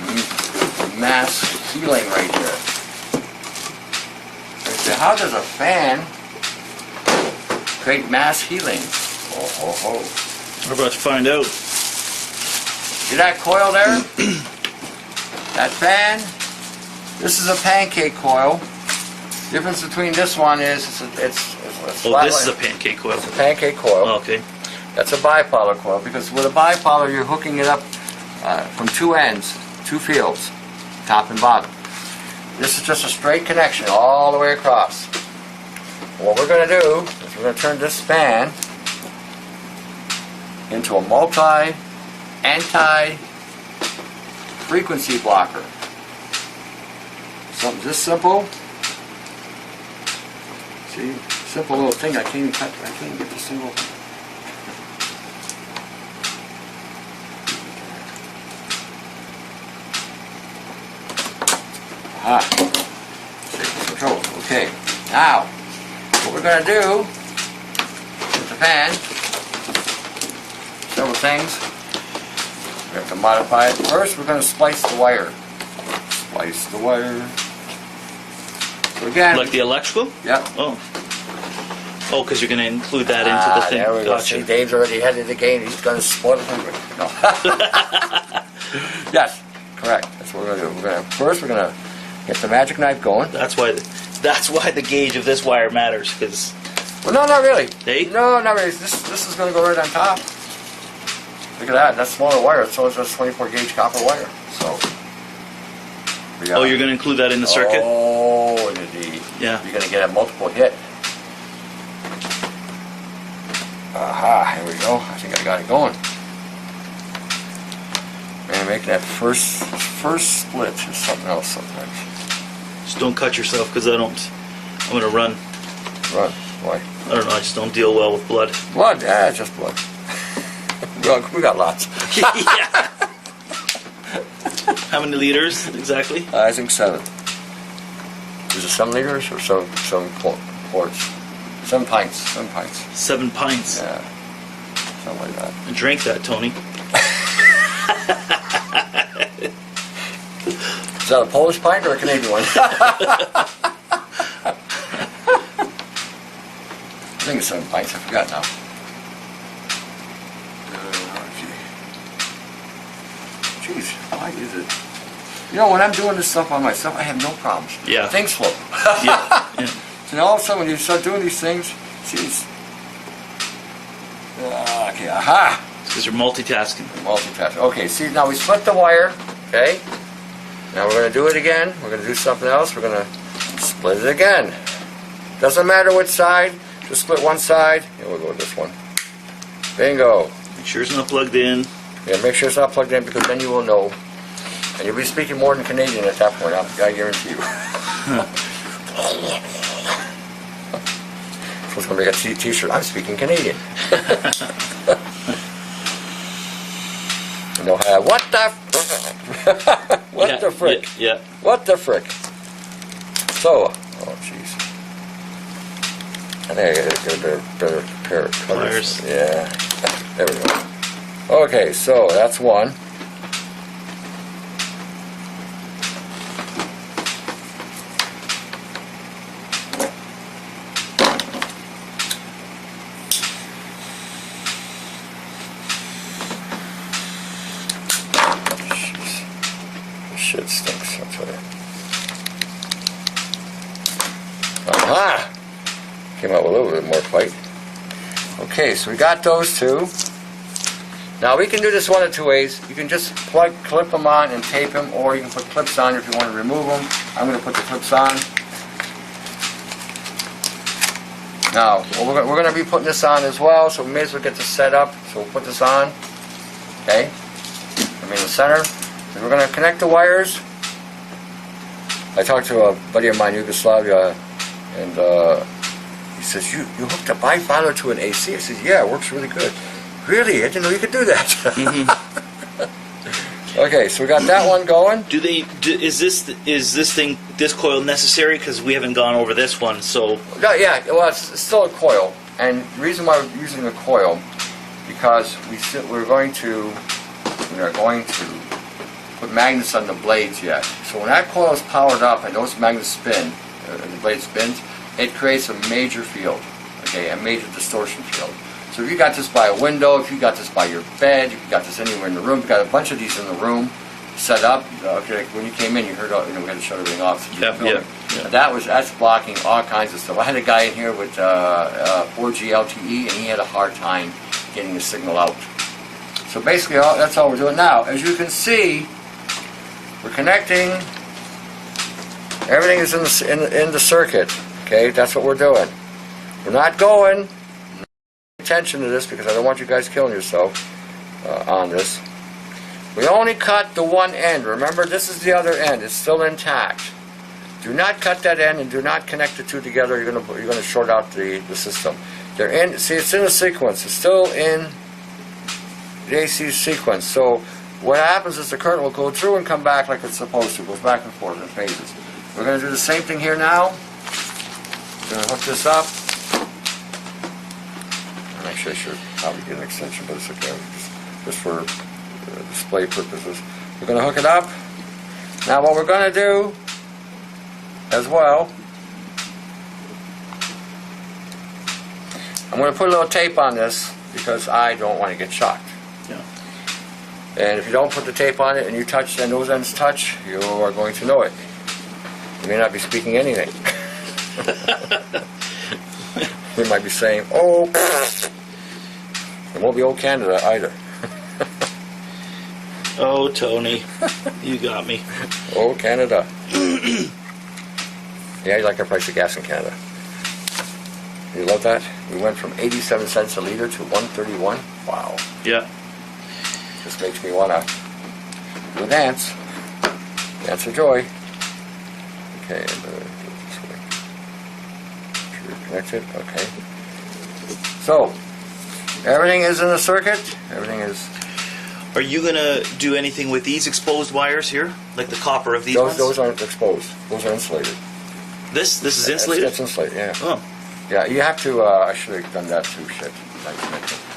mass healing right here. How does a fan create mass healing? We're about to find out. See that coil there? That fan? This is a pancake coil. The difference between this one is it's this is a pancake coil. It's a pancake coil. Oh, okay. That's a bipolar coil, because with a bipolar you're hooking it up from two ends, two fields, top and bottom. This is just a straight connection all the way across. What we're going to do is we're going to turn this fan into a anti-frequency blocker. Something this simple. See, simple little thing. I can't even get this thing open. Control. Okay. Now, what we're going to do with the fan, several things. We have to modify it. First, we're going to splice the wire. Splice the wire. So again, like the electrical? Yeah. Oh, because you're going to include that into the thing. There we go. See, Dave's already ahead of the game. He's going to spoil it. No. Yes, correct. That's what we're going to do. First, we're going to get the magic knife going. That's why the gauge of this wire matters, because. Well, no, not really. Hey? No, not really. This is going to go right on top. Look at that, that's smaller wire, so it's just 24 gauge copper wire. So. we got- Oh, you're going to include that in the circuit? Oh, indeed. Yeah. You're going to get a multiple hit. Aha, here we go. I think I got it going. Man, making that first split is something else sometimes. Just don't cut yourself, because I'm going to run. Run, boy. I don't know, I just don't deal well with blood. Blood? Yeah, it's just blood. we got lots. Yeah. How many liters exactly? I think 7. Is it 7 liters or some quarts? 7 pints. 7 pints. 7 pints. Yeah. Something like that. Drink that, Tony. Is that a Polish pint or a Canadian one? I think it's 7 pints. I forgot now. Jeez, why is it? You know, when I'm doing this stuff on myself, I have no problems. Yeah. Things flow. Yeah. Yeah. So now all of a sudden, when you start doing these things, jeez. Okay, aha! Because you're multitasking. Multitask. Okay, see, now we split the wire, okay? Now we're going to do it again. We're going to do something else. We're going to split it again. Doesn't matter which side, just split one side. Here, we'll go with this one. Bingo. Make sure it's not plugged in. Yeah, make sure it's not plugged in, because then you will know. And you'll be speaking more than Canadian at that point, I guarantee you. So it's going to make a t-shirt, I'm speaking Canadian. You know how, what the what Yeah, the frick? Yeah. What the frick? So, oh jeez. I think I gotta get a better pair of cutters. Pliers. Yeah, there we go. Okay, so that's one. Shit stinks, I'll tell you. Aha! Came out with a little bit more fight. Okay, so we got those two. Now we can do this one of two ways. You can just clip them on and tape them, or you can put clips on if you want to remove them. I'm going to put the clips on. Now, we're going to be putting this on as well, so we may as well get this set up. So we'll put this on. Okay? I'm in the center. We're going to connect the wires. I talked to a buddy of mine in Yugoslavia, and he says, you hooked a bifilar to an AC? I said, yeah, it works really good. Really? I didn't know you could do that. Mm-hmm. Okay, so we got that one going. Is this coil necessary? Because we haven't gone over this one, so. No, yeah, well, it's still a coil. And the reason why we're using a coil, because we're going to put magnets on the blades yet. So when that coil is powered up and those magnets spin, the blade spins, it creates a major field, okay, a major distortion field. So if you got this by a window, if you got this by your bed, if you got this anywhere in the room, you got a bunch of these in the room set up. Okay, like when you came in, you heard, we had to shut everything off. So Yeah. That's blocking all kinds of stuff. I had a guy in here with 4G LTE, and he had a hard time getting the signal out. So basically, that's all we're doing now. As you can see, we're connecting. Everything is in the circuit. Okay, that's what we're doing. We're not going. Attention to this, because I don't want you guys killing yourself on this. We only cut the one end. Remember, this is the other end. It's still intact. Do not cut that end, and do not connect the two together. You're gonna short out the system. They're in. See, it's in a sequence. It's still in the AC sequence. So what happens is the current will go through and come back like it's supposed to. It goes back and forth in phases. We're going to do the same thing here now. We're going to hook this up. I'm actually I should probably get an extension, but it's okay. Just for display purposes. We're going to hook it up. Now what we're going to do as well, I'm going to put a little tape on this because I don't want to get shocked. Yeah. And if you don't put the tape on it and you touch, and those ends touch, you are going to know it. You may not be speaking anything. You might be saying, oh, it won't be old Canada either. Oh, Tony, you got me. Oh, Canada. Yeah, you like the price of gas in Canada. You love that? We went from 87 cents a liter to 131. Wow. Yeah. This makes me want to do a dance. Dance for joy. Okay, I'm going to do it this way. Make sure you're connected. Okay. So, everything is in the circuit. Everything is... Are you going to do anything with these exposed wires here? Like the copper of these ones? Those aren't exposed. Those are insulated. This is insulated? That's insulated, yeah. Oh. Yeah, you have to, I should have done that too, shit.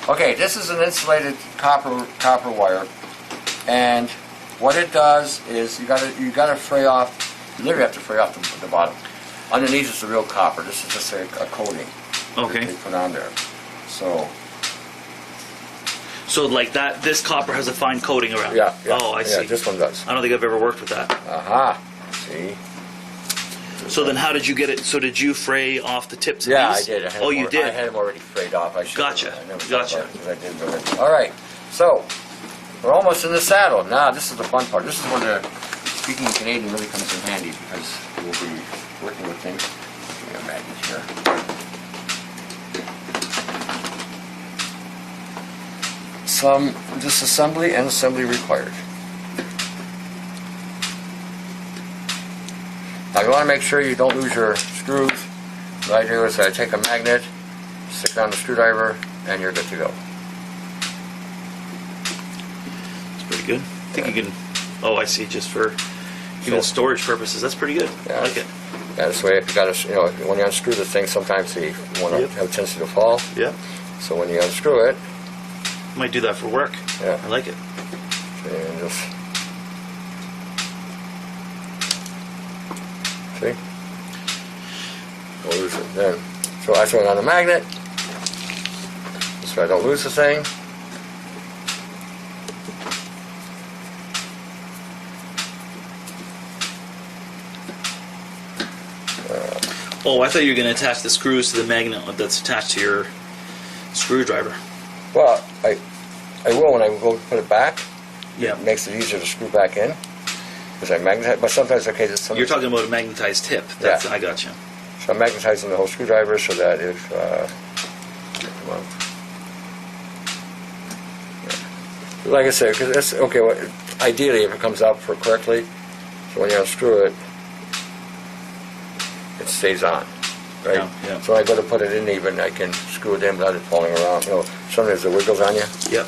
Okay, this is an insulated copper wire, and what it does is you gotta fray off, you literally have to fray off the bottom. Underneath is the real copper. This is just a coating Okay. that they put on there. So like that, this copper has a fine coating around it? Yeah. Oh, I see. Yeah, this one does. I don't think I've ever worked with that. Aha. See? So then how did you get it? So did you fray off the tips of Yeah, I these? did. Oh, you did? I had them already frayed off. I should Gotcha. I never thought Gotcha. about it 'cause I did already. All right. So, we're almost in the saddle. Now, this is the fun part. This is where the speaking Canadian really comes in handy because we'll be working with things. Give me a magnet here. Some disassembly and assembly required. Now you want to make sure you don't lose your screws. What I do is I take a magnet, stick it on the screwdriver, and you're good to go. It's pretty good. I think you can... Oh, I see. Just for even storage purposes. That's pretty good. Yeah. I like it. Yeah, this way if you got to, when you unscrew the thing, sometimes you want to Yep. have a tendency to fall. Yeah. So when you unscrew it, Might do that for work. Yeah. I like it. and just see, don't lose it. Then, so I throw it on the magnet, so I don't lose the thing. Oh, I thought you were going to attach the screws to the magnet that's attached to your screwdriver. Well, I will when I go put it back. Yeah. It makes it easier to screw back in because I magnetize. But sometimes, okay, just You're talking about a magnetized tip. That's, Yeah. I got you. So I'm magnetizing the whole screwdriver so that if come on. Yeah. Like I said, because that's okay. Well, ideally, if it comes out for correctly, so when you unscrew it, it stays on, right? Yeah, yeah. So when I go to put it in, even I can screw it in without it falling around. Sometimes it wiggles on you. Yep.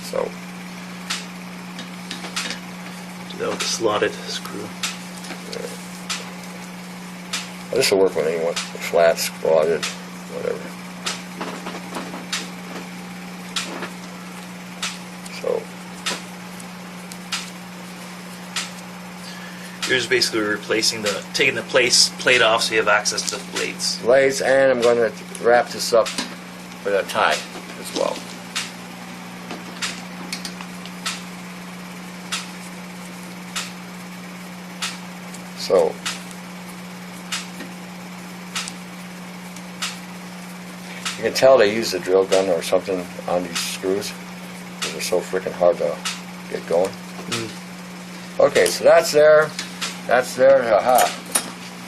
So Do that with the slotted screw. this will work with anyone, flat, slotted, whatever. So You're just basically replacing taking the plate off so you have access to the blades. blades, and I'm going to wrap this up with a tie as well. So you can tell they use a drill gun or something on these screws because they're so freaking hard to get going. Okay, so that's there. That's there. Aha.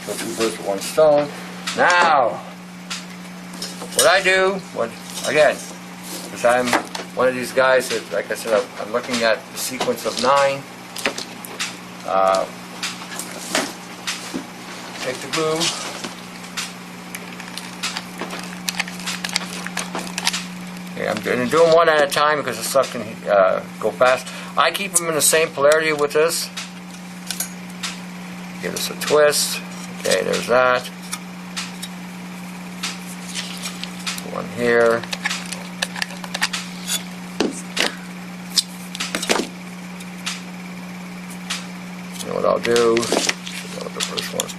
So 2 birds with 1 stone. Now, what I do, again, because I'm one of these guys that, like I said, I'm looking at the sequence of 9. Take the glue. Okay, I'm doing one at a time because the stuff can go fast. I keep them in the same polarity with this. Give this a twist. Okay, there's that. One here. You know what I'll do? Should go with the first one.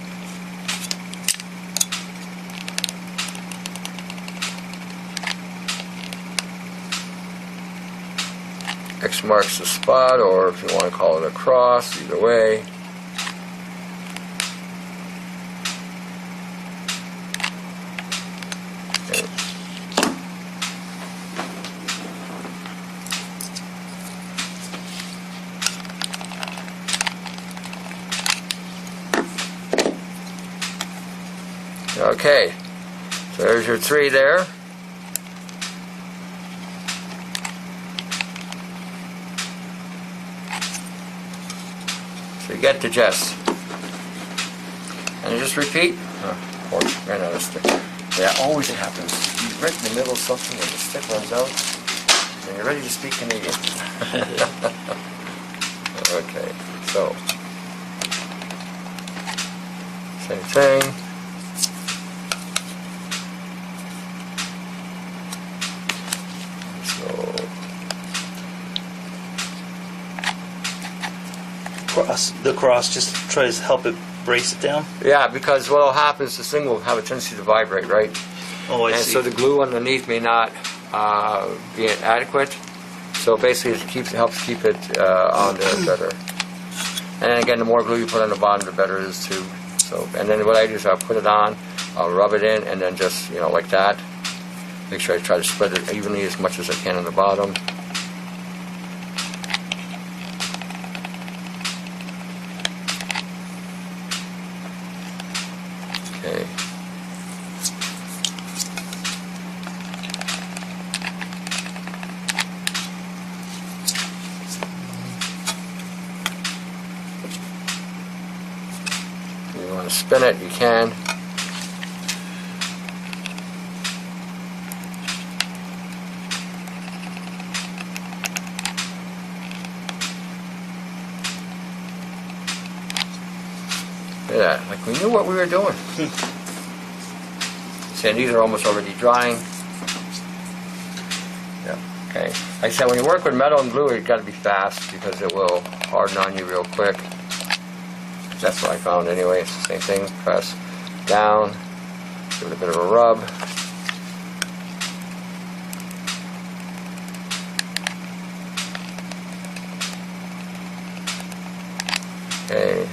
X marks the spot, or if you want to call it a cross, either way. Okay. Okay, so there's your 3 there. So you get the gist. And you just repeat. Of course, ran out of stick. Yeah, always it happens. You're right in the middle of something and the stick runs out, and you're ready to speak Canadian. Okay, so same thing. The cross just tries to help it brace it down. Yeah, because what will happen is this thing will have a tendency to vibrate, right? Oh, I and see. so the glue underneath may not be adequate. So basically, it helps keep it on there better. And then again, the more glue you put on the bottom, the better it is too. So, and then what I do is I'll put it on, I'll rub it in, and then just like that. Make sure I try to spread it evenly as much as I can on the bottom. Okay. You want to spin it, you can. Look at that, like we knew what we were doing. See, these are almost already drying. Yeah, okay. Like I said, when you work with metal and glue, you've got to be fast because it will harden on you real quick. That's what I found anyway. It's the same thing. Press down, give it a bit of a rub. Okay.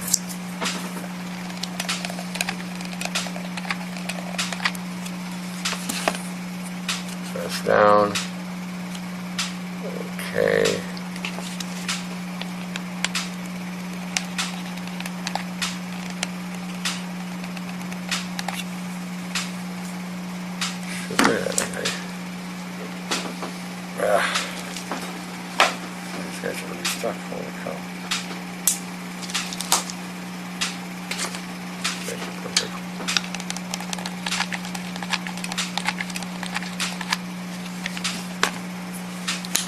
Press down. Okay. These guys are really stuck. Holy cow. Okay, perfect.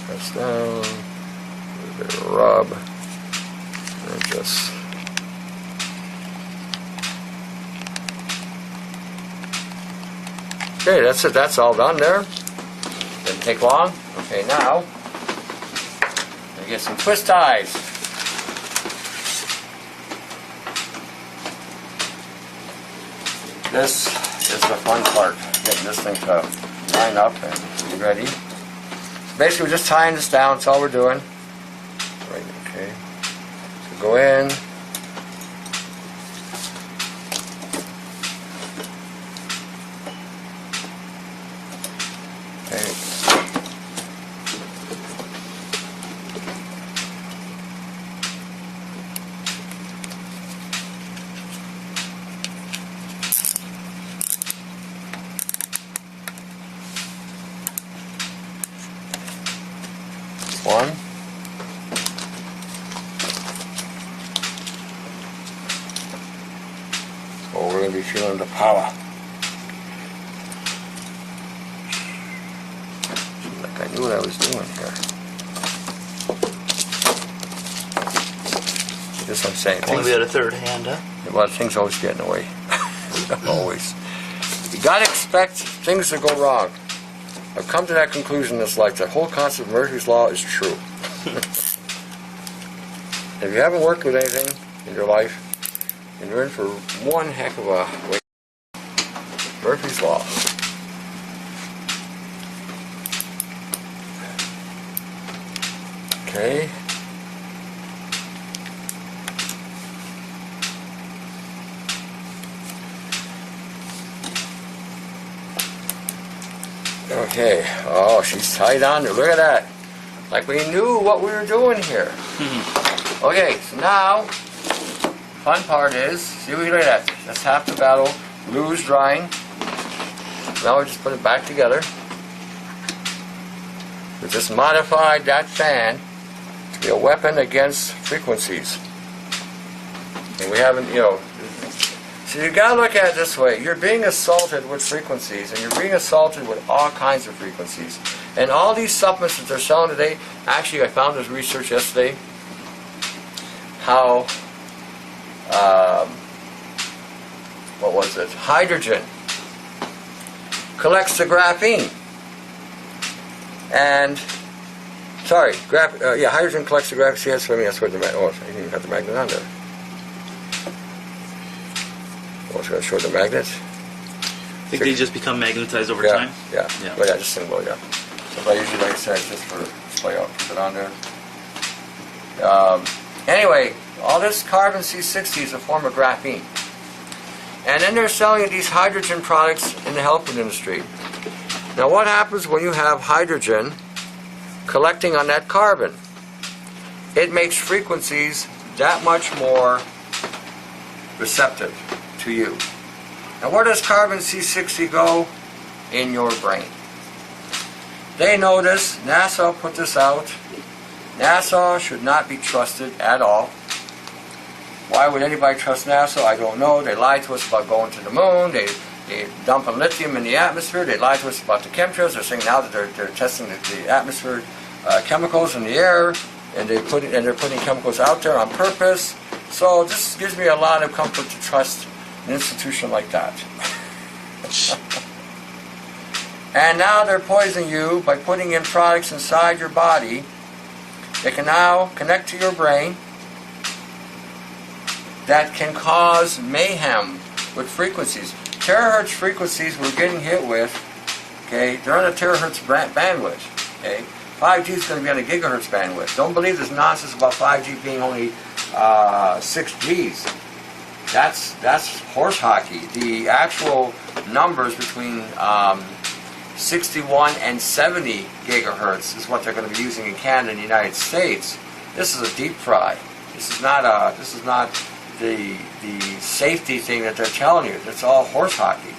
Press down, a bit of a rub, and just okay, that's it, that's all done there. Didn't take long. Okay, now we get some twist ties. This is the fun part, getting this thing to line up and be ready. Basically, we're just tying this down. That's all we're doing. Right, okay. So go in. Okay. One. Oh, we're going to be feeling the power. Seems like I knew what I was doing here. This I'm saying. Only we had a third hand, huh? Well, things always get in the way. Always. You got to expect things to go wrong. I've come to that conclusion in this life. The whole concept of Murphy's Law is true. If you haven't worked with anything in your life, then you're in for one heck of a way. Murphy's Law. Okay. Okay, oh, she's tied on there. Look at that. Like we knew what we were doing here. Okay, so now, fun part is, see, look at that. That's half the battle. glue's drying. Now we just put it back together. We just modified that fan to be a weapon against frequencies. And we haven't, so you gotta look at it this way. You're being assaulted with frequencies, and you're being assaulted with all kinds of frequencies. And all these supplements that they're selling today, actually I found this research yesterday, how, what was it? Hydrogen collects the graphene. And, sorry, hydrogen collects the graphene. See, that's what I mean. That's where the magnet, I didn't even have the magnet on there. It's going to show the magnet. I think they just become magnetized over time. Yeah. Well, yeah, just symbol, yeah. So I usually, like I said, just for display, I'll put it on there. Anyway, all this carbon C60 is a form of graphene. And then they're selling these hydrogen products in the health food industry. Now what happens when you have hydrogen collecting on that carbon? It makes frequencies that much more receptive to you. Now where does carbon C60 go? In your brain. They know this. NASA put this out. NASA should not be trusted at all. Why would anybody trust NASA? I don't know. They lied to us about going to the moon. They dumping lithium in the atmosphere. They lied to us about the chemtrails. They're saying now that they're testing the atmosphere chemicals in the air, and they're putting chemicals out there on purpose. So this gives me a lot of comfort to trust an institution like that. And now they're poisoning you by putting in products inside your body. They can now connect to your brain that can cause mayhem with frequencies. Terahertz frequencies we're getting hit with, okay, they're on a terahertz bandwidth, okay? 5G is going to be on a gigahertz bandwidth. Don't believe this nonsense about 5G being only 6 Gs. That's horse hockey. The actual numbers between 61 and 70 gigahertz is what they're going to be using in Canada and the United States. This is a deep fry. This is not the safety thing that they're telling you. It's all horse hockey.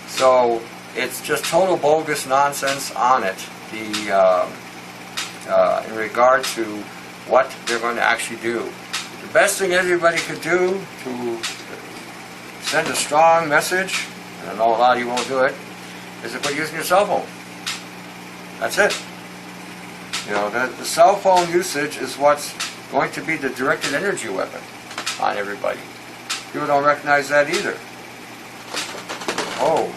So it's just total bogus nonsense on it. In regard to what they're going to actually do. The best thing everybody could do to send a strong message, and I know a lot of you won't do it, is to quit using your cell phone. That's it. The cell phone usage is what's going to be the directed energy weapon on everybody. People don't recognize that either. Oh.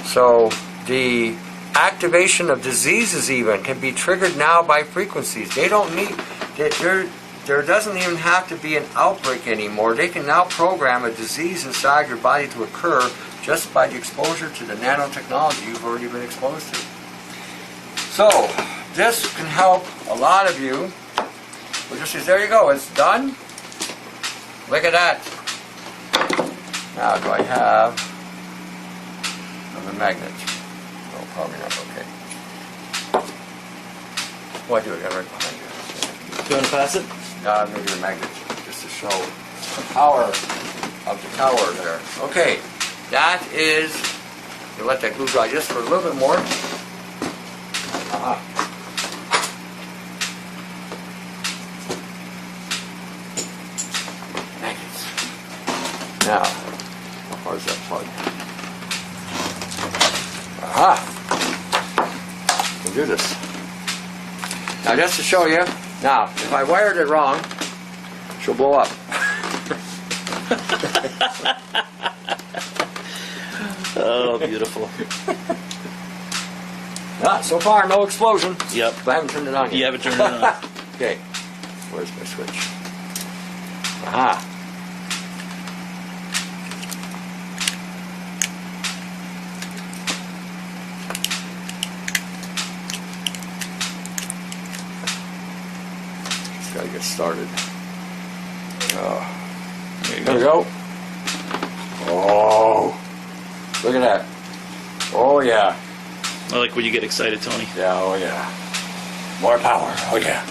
So the activation of diseases even can be triggered now by frequencies. They don't need, there doesn't even have to be an outbreak anymore. They can now program a disease inside your body to occur just by the exposure to the nanotechnology you've already been exposed to. So this can help a lot of you. We'll just say, there you go, it's done. Look at that. Now, do I have another magnet? No, probably not. Okay. Oh, I do. I got it right behind you. Do you want to pass it? Maybe a magnet, just to show the power of the tower there. Okay, that is, you let that glue dry just for a little bit more. Magnets. Now, how far is that plug? We'll do this. Now, just to show you, now, if I wired it wrong, she'll blow up. Oh, beautiful. So far, no explosion. Yep. But I haven't turned it on yet. You haven't turned it on. Okay. Where's my switch? Aha. Just gotta get started. There we go. Oh. Look at that. Oh, yeah. I like when you get excited, Tony. Yeah, oh yeah. More power, oh yeah.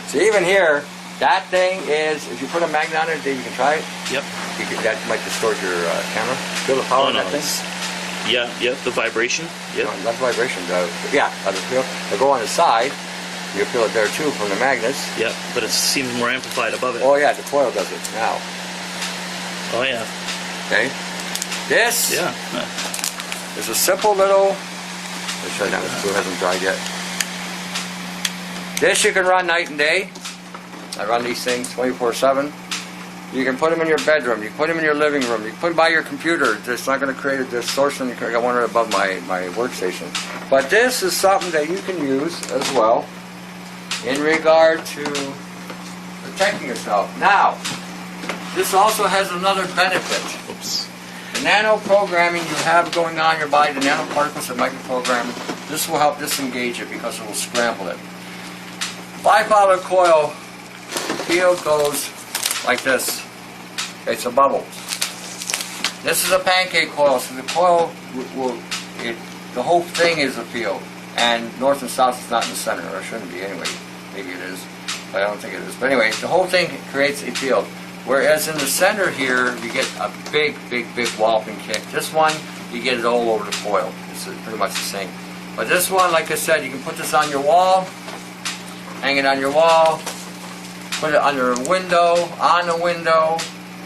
So even here, That thing is, if you put a magnet on it, Dave, you can try it. Yep. That might distort your camera. Feel the power in that thing? Yeah, the vibration. Yep. That's vibration. Yeah, I feel. They'll go on the side. You feel it there too from the magnets. Yeah, but it seems more amplified above it. Oh yeah, the coil does it now. Oh yeah. Okay. This Yeah. is a simple little. Let's show you that. It hasn't dried yet. This you can run night and day. I run these things 24/7. You can put them in your bedroom. You can put them in your living room. You can put them by your computer. It's not going to create a distortion. I got one right above my workstation. But this is something that you can use as well in regard to protecting yourself. Now, this also has another benefit. Oops. The nano programming you have going on in your body, the nanoparticles that microprogramming, this will help disengage it because it will scramble it. Bipolar coil field goes like this. It's a bubble. This is a pancake coil, so the coil the whole thing is a field, and north and south is not in the center, or it shouldn't be anyway. Maybe it is, but I don't think it is. But anyway, the whole thing creates a field. Whereas in the center here, you get a big walloping kick. This one, you get it all over the coil. It's pretty much the same. But this one, like I said, you can put this on your wall, hang it on your wall, put it under a window, on the window,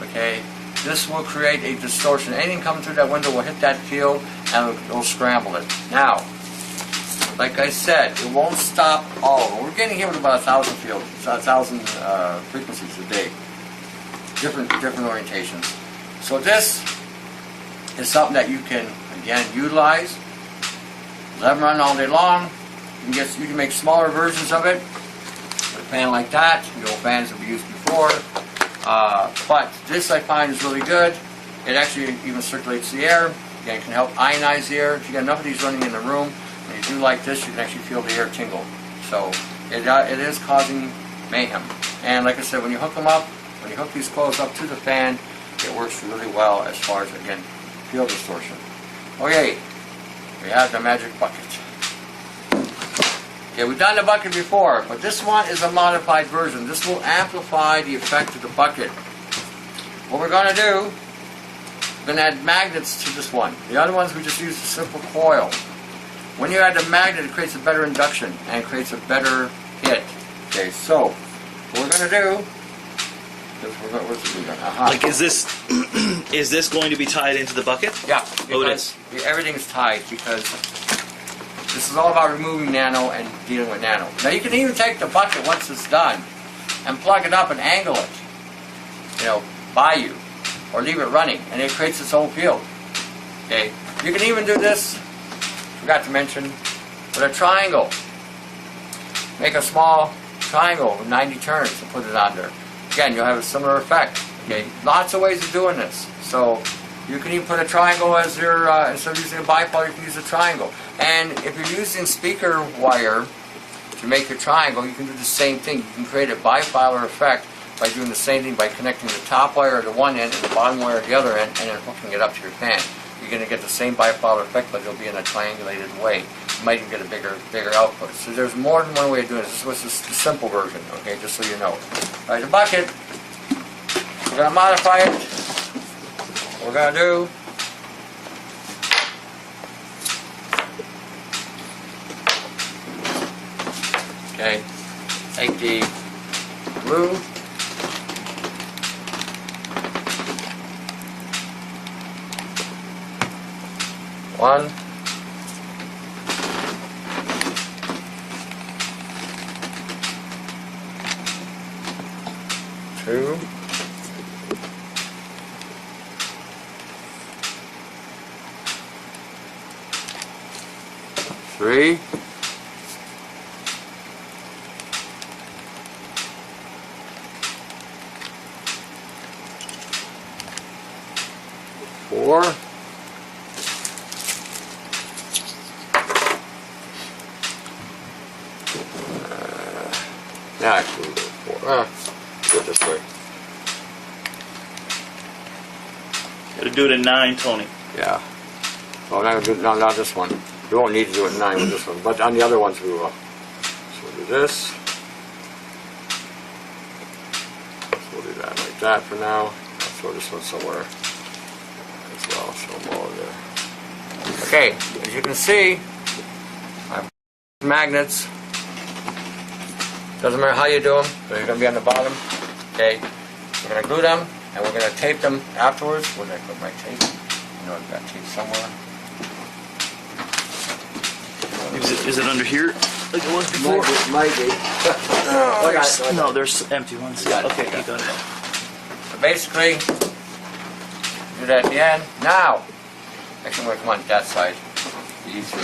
okay? This will create a distortion. Anything coming through that window will hit that field and it'll scramble it. Now, like I said, it won't stop all of them. We're getting hit with about 1,000 fields, 1,000 frequencies a day. Different orientations. So this is something that you can, again, utilize. Let them run all day long. You can make smaller versions of it. With a fan like that, the old fans that we used before. But this I find is really good. It actually even circulates the air. Again, it can help ionize the air. If you got enough of these running in the room, when you do like this, you can actually feel the air tingle. So it is causing mayhem. And like I said, when you hook them up, when you hook these coils up to the fan, it works really well as far as, again, field distortion. Okay, we have the magic bucket. Okay, we've done the bucket before, but this one is a modified version. This will amplify the effect of the bucket. What we're going to do, we're going to add magnets to this one. The other ones we just used a simple coil. When you add the magnet, it creates a better induction and creates a better hit. Okay, so what we're going to do, like, is this going to be tied into the bucket? Yeah, Oh, it is. Everything is tied because this is all about removing nano and dealing with nano. Now you can even take the bucket once it's done and plug it up and angle it, by you, or leave it running, and it creates its own field. Okay, you can even do this. Forgot to mention with a triangle. Make a small triangle with 90 turns and put it on there. Again, you'll have a similar effect. Okay, lots of ways of doing this. So you can even put a triangle as your instead of using a bipolar, you can use a triangle. And if you're using speaker wire to make your triangle, you can do the same thing. You can create a bipolar effect by doing the same thing by connecting the top wire to one end and the bottom wire to the other end, and then hooking it up to your fan. You're going to get the same bipolar effect, but it'll be in a triangulated way. You might even get a bigger output. So there's more than one way of doing this. This was the simple version, okay, just so you know. All right, the bucket, we're going to modify it. What we're going to do, okay, take the glue, one, two, three, four, now actually we'll go four. Do it this way. Gotta do it in 9, Tony. Yeah. Well, not this one. We won't need to do it in 9 with this one, but on the other ones we will. So we'll do this. we'll do that like that for now. I'll throw this one somewhere as well, so I'm all there. Okay, as you can see, I have magnets. Doesn't matter how you do them, they're going to be on the bottom. Okay, we're going to glue them, and we're going to tape them afterwards. Where did I put my tape? I know I've got tape somewhere. Is it under here like it was before? Might be. No, there's empty ones. Got it. Okay, you got it. So basically, do that at the end. Now, actually, I'm going to come on that side. Easier.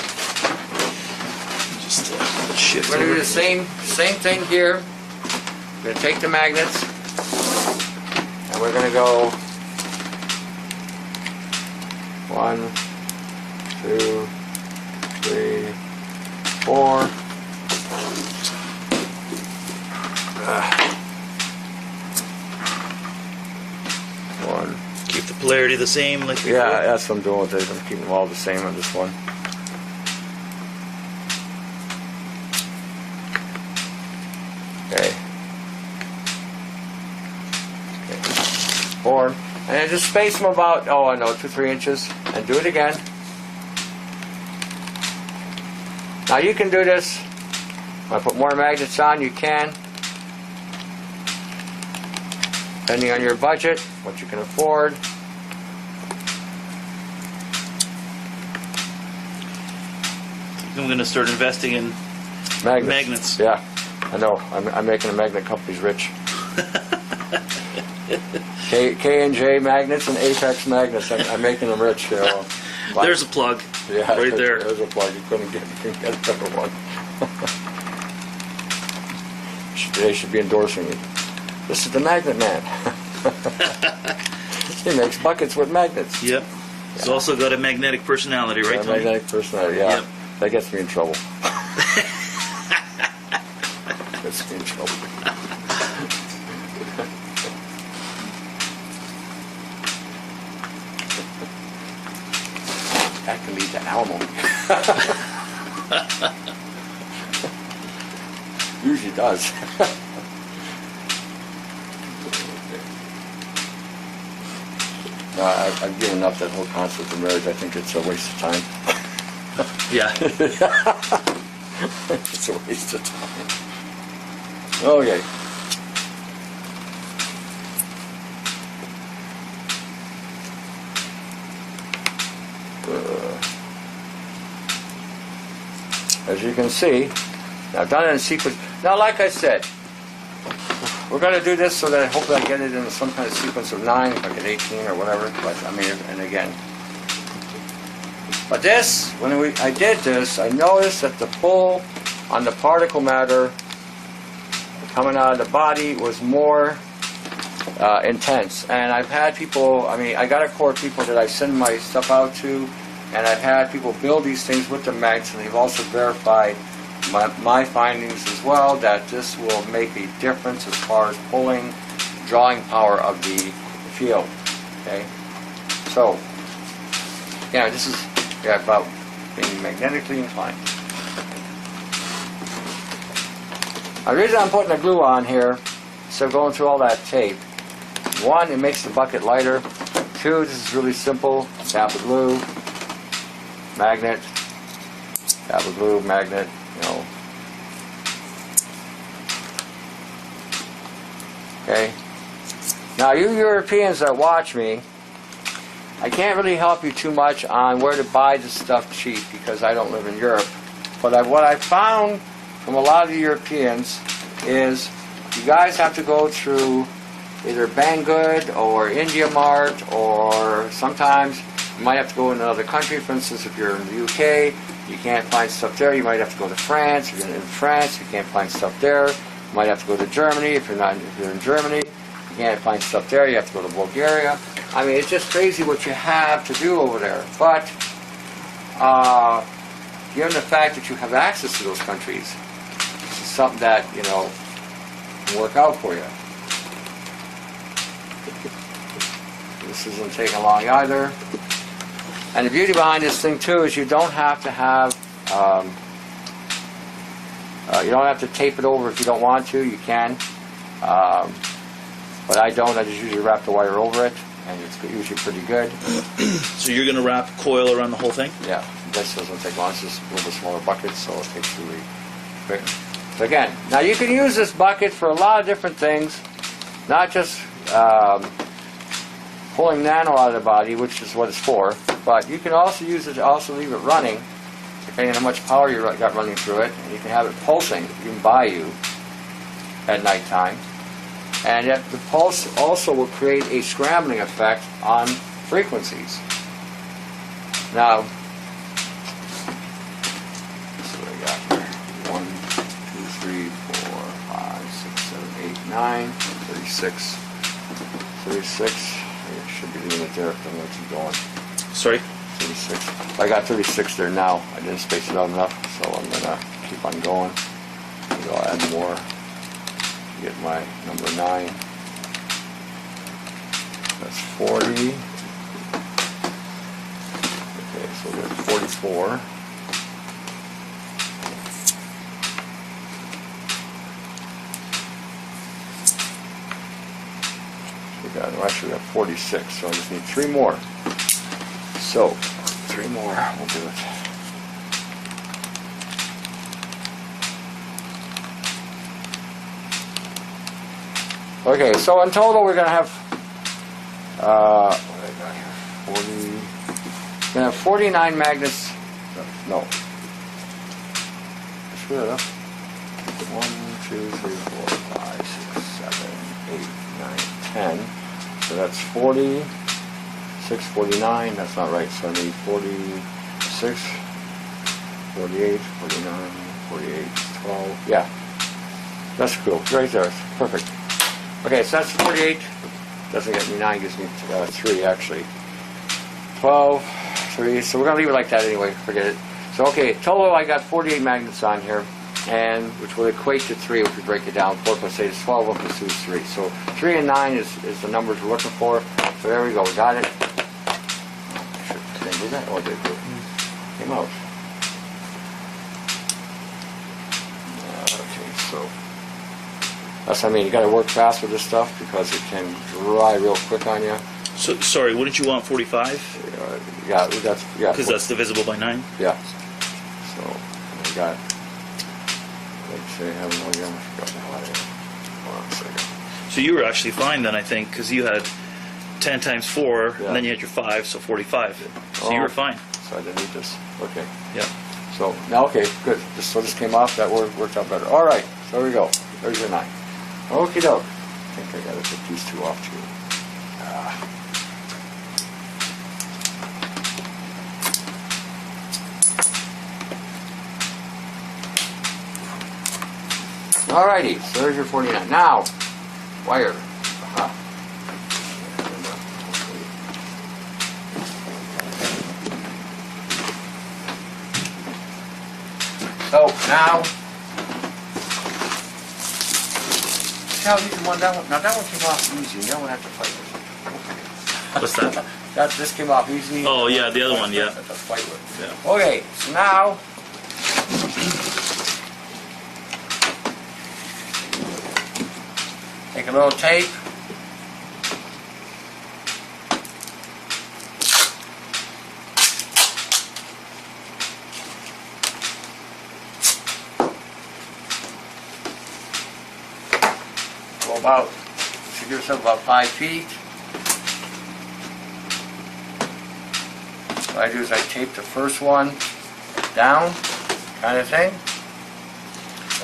Just shift We're going to do over. the same thing here. We're going to take the magnets, and we're going to go 1, 2, 3, 4. One. Keep the polarity the same like before. Yeah, that's what I'm doing with it. I'm keeping them all the same on this one. Okay. 4. And then just space them about, 2-3 inches. And do it again. Now you can do this. If I put more magnets on, you can. Depending on your budget, what you can afford. I'm going to start investing in magnets. Yeah, I know. I'm making the magnet companies rich. K&J magnets and Apex magnets. I'm making them rich. You know. There's a plug. Yeah, right there. There's a plug. You couldn't get a better one. They should be endorsing me. This is the Magnet Man. He makes buckets with magnets. Yep. He's also got a magnetic personality, right, Tony? Magnetic personality, yeah. Yep. That gets me in trouble. Gets me in trouble. That can lead to alimony. Usually does. No, I've given up that whole concept of marriage. I think it's a waste of time. Yeah. It's a waste of time. Okay. As you can see, I've done it in sequence. Now, like I said, we're going to do this so that hopefully I get it in some kind of sequence of 9, if I get 18 or whatever. But I mean, and again. But this, when I did this, I noticed that the pull on the particle matter coming out of the body was more intense. And I've had people, I got a core of people that I send my stuff out to, and I've had people build these things with the magnets, and they've also verified my findings as well, that this will make a difference as far as pulling, drawing power of the field. Okay, so yeah, this is about being magnetically inclined. Now, the reason I'm putting the glue on here, so going through all that tape, 1, it makes the bucket lighter. 2, this is really simple. Tap the glue, magnet, tap the glue, magnet. Okay. Now, you Europeans that watch me, I can't really help you too much on where to buy this stuff cheap because I don't live in Europe. But what I found from a lot of the Europeans is you guys have to go through either Banggood or India Mart, or sometimes you might have to go in another country. For instance, if you're in the UK, you can't find stuff there. You might have to go to France. If you're in France, you can't find stuff there. You might have to go to Germany. If you're in Germany, you can't find stuff there. You have to go to Bulgaria. I mean, it's just crazy what you have to do over there. But given the fact that you have access to those countries, this is something that, can work out for you. This isn't taking long either. And the beauty behind this thing too is you don't have to have, you don't have to tape it over if you don't want to. You can. but I don't. I just usually wrap the wire over it, and it's usually pretty good. So you're going to wrap coil around the whole thing? Yeah, this doesn't take long. It's just a little bit smaller bucket, so it takes really quick. So again, now you can use this bucket for a lot of different things, not just pulling Nano out of the body, which is what it's for, but you can also use it to also leave it running, depending on how much power you got running through it, and you can have it pulsing even by you at nighttime. And the pulse also will create a scrambling effect on frequencies. Now, this is what I got here. 1, 2, 3, 4, 5, 6, 7, 8, 9, 36. 36. I should be leaving it there if I'm going to keep going. Sorry? 36. I got 36 there now. I didn't space it out enough, so I'm going to keep on going. Maybe I'll add more. Get my number 9. That's 40. Okay, so we're at 44. Actually, we got 46, so I just need 3 more. So, 3 more, we'll do it. Okay, so in total we're going to have, what did I got here? 40, we're going to have 49 magnets, no. Screw it up. 1, 2, 3, 4, 5, 6, 7, 8, 9, 10. So that's 40, 6, 49, that's not right, so I need 46, 48, 49, 48, 12, yeah. That's cool, right there, perfect. Okay, so that's 48, doesn't get me 9, gives me 3 actually. 12, 3, so we're going to leave it like that anyway, forget it. So okay, total I got 48 magnets on here, and which will equate to 3 if we break it down. 4 plus 8 is 12, 1 plus 2 is 3. So 3 and 9 is the numbers we're looking for. So there we go, we got it. Did I do that? Oh, I did. Came out. Okay, so that's what I mean. You got to work fast with this stuff because it can dry real quick on you. So sorry, wouldn't you want 45? Yeah, Because that's divisible by 9. Yeah. So we got. Let's say I have no idea. I forgot the hell I am. Hold on a second. So you were actually fine then, I think, because you had 10 times 4, Yeah. and then you had your 5, so 45. So you were fine. So I didn't need this. Okay. Yeah. So now, okay, good. So this came off. That worked out better. All right. So there we go. There's your 9. Okie doke. I think I got to take these 2 off too. Alrighty, so there's your 49. Now, wire. Aha. So now, see how easy that one? Now that one came off easy. You don't have to fight with it. What's that? This came off easy. Oh, yeah, the other one, yeah. Have to fight with. Yeah. Okay, so now. Take a little tape. Go about, should give yourself about 5 feet. What I do is I tape the first one down, kind of thing.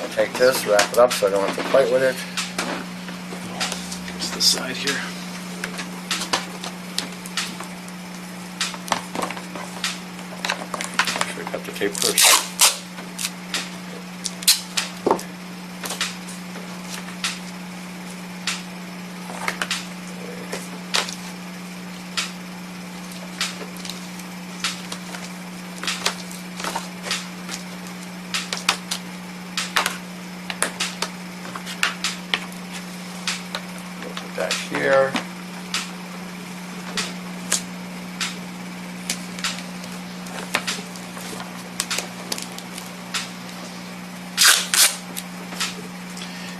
I'll take this, wrap it up so I don't have to fight with it. Here's the side here. Should I cut the tape first? Put that here.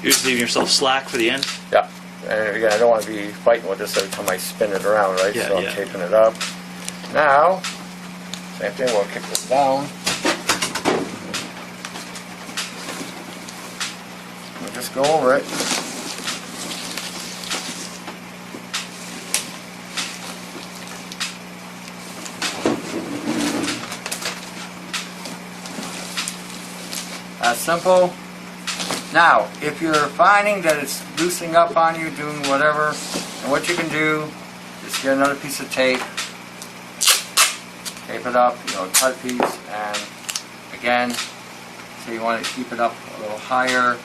You're just leaving yourself slack for the end? Yeah. And again, I don't want to be fighting with this every time I spin it around, right? Yeah, so I'm yeah. taping it up. Now, same thing, we'll kick this down. We'll just go over it. That's simple. Now, if you're finding that it's loosening up on you, doing whatever, and what you can do is get another piece of tape, tape it up, cut a piece, and again, so you want to keep it up a little higher.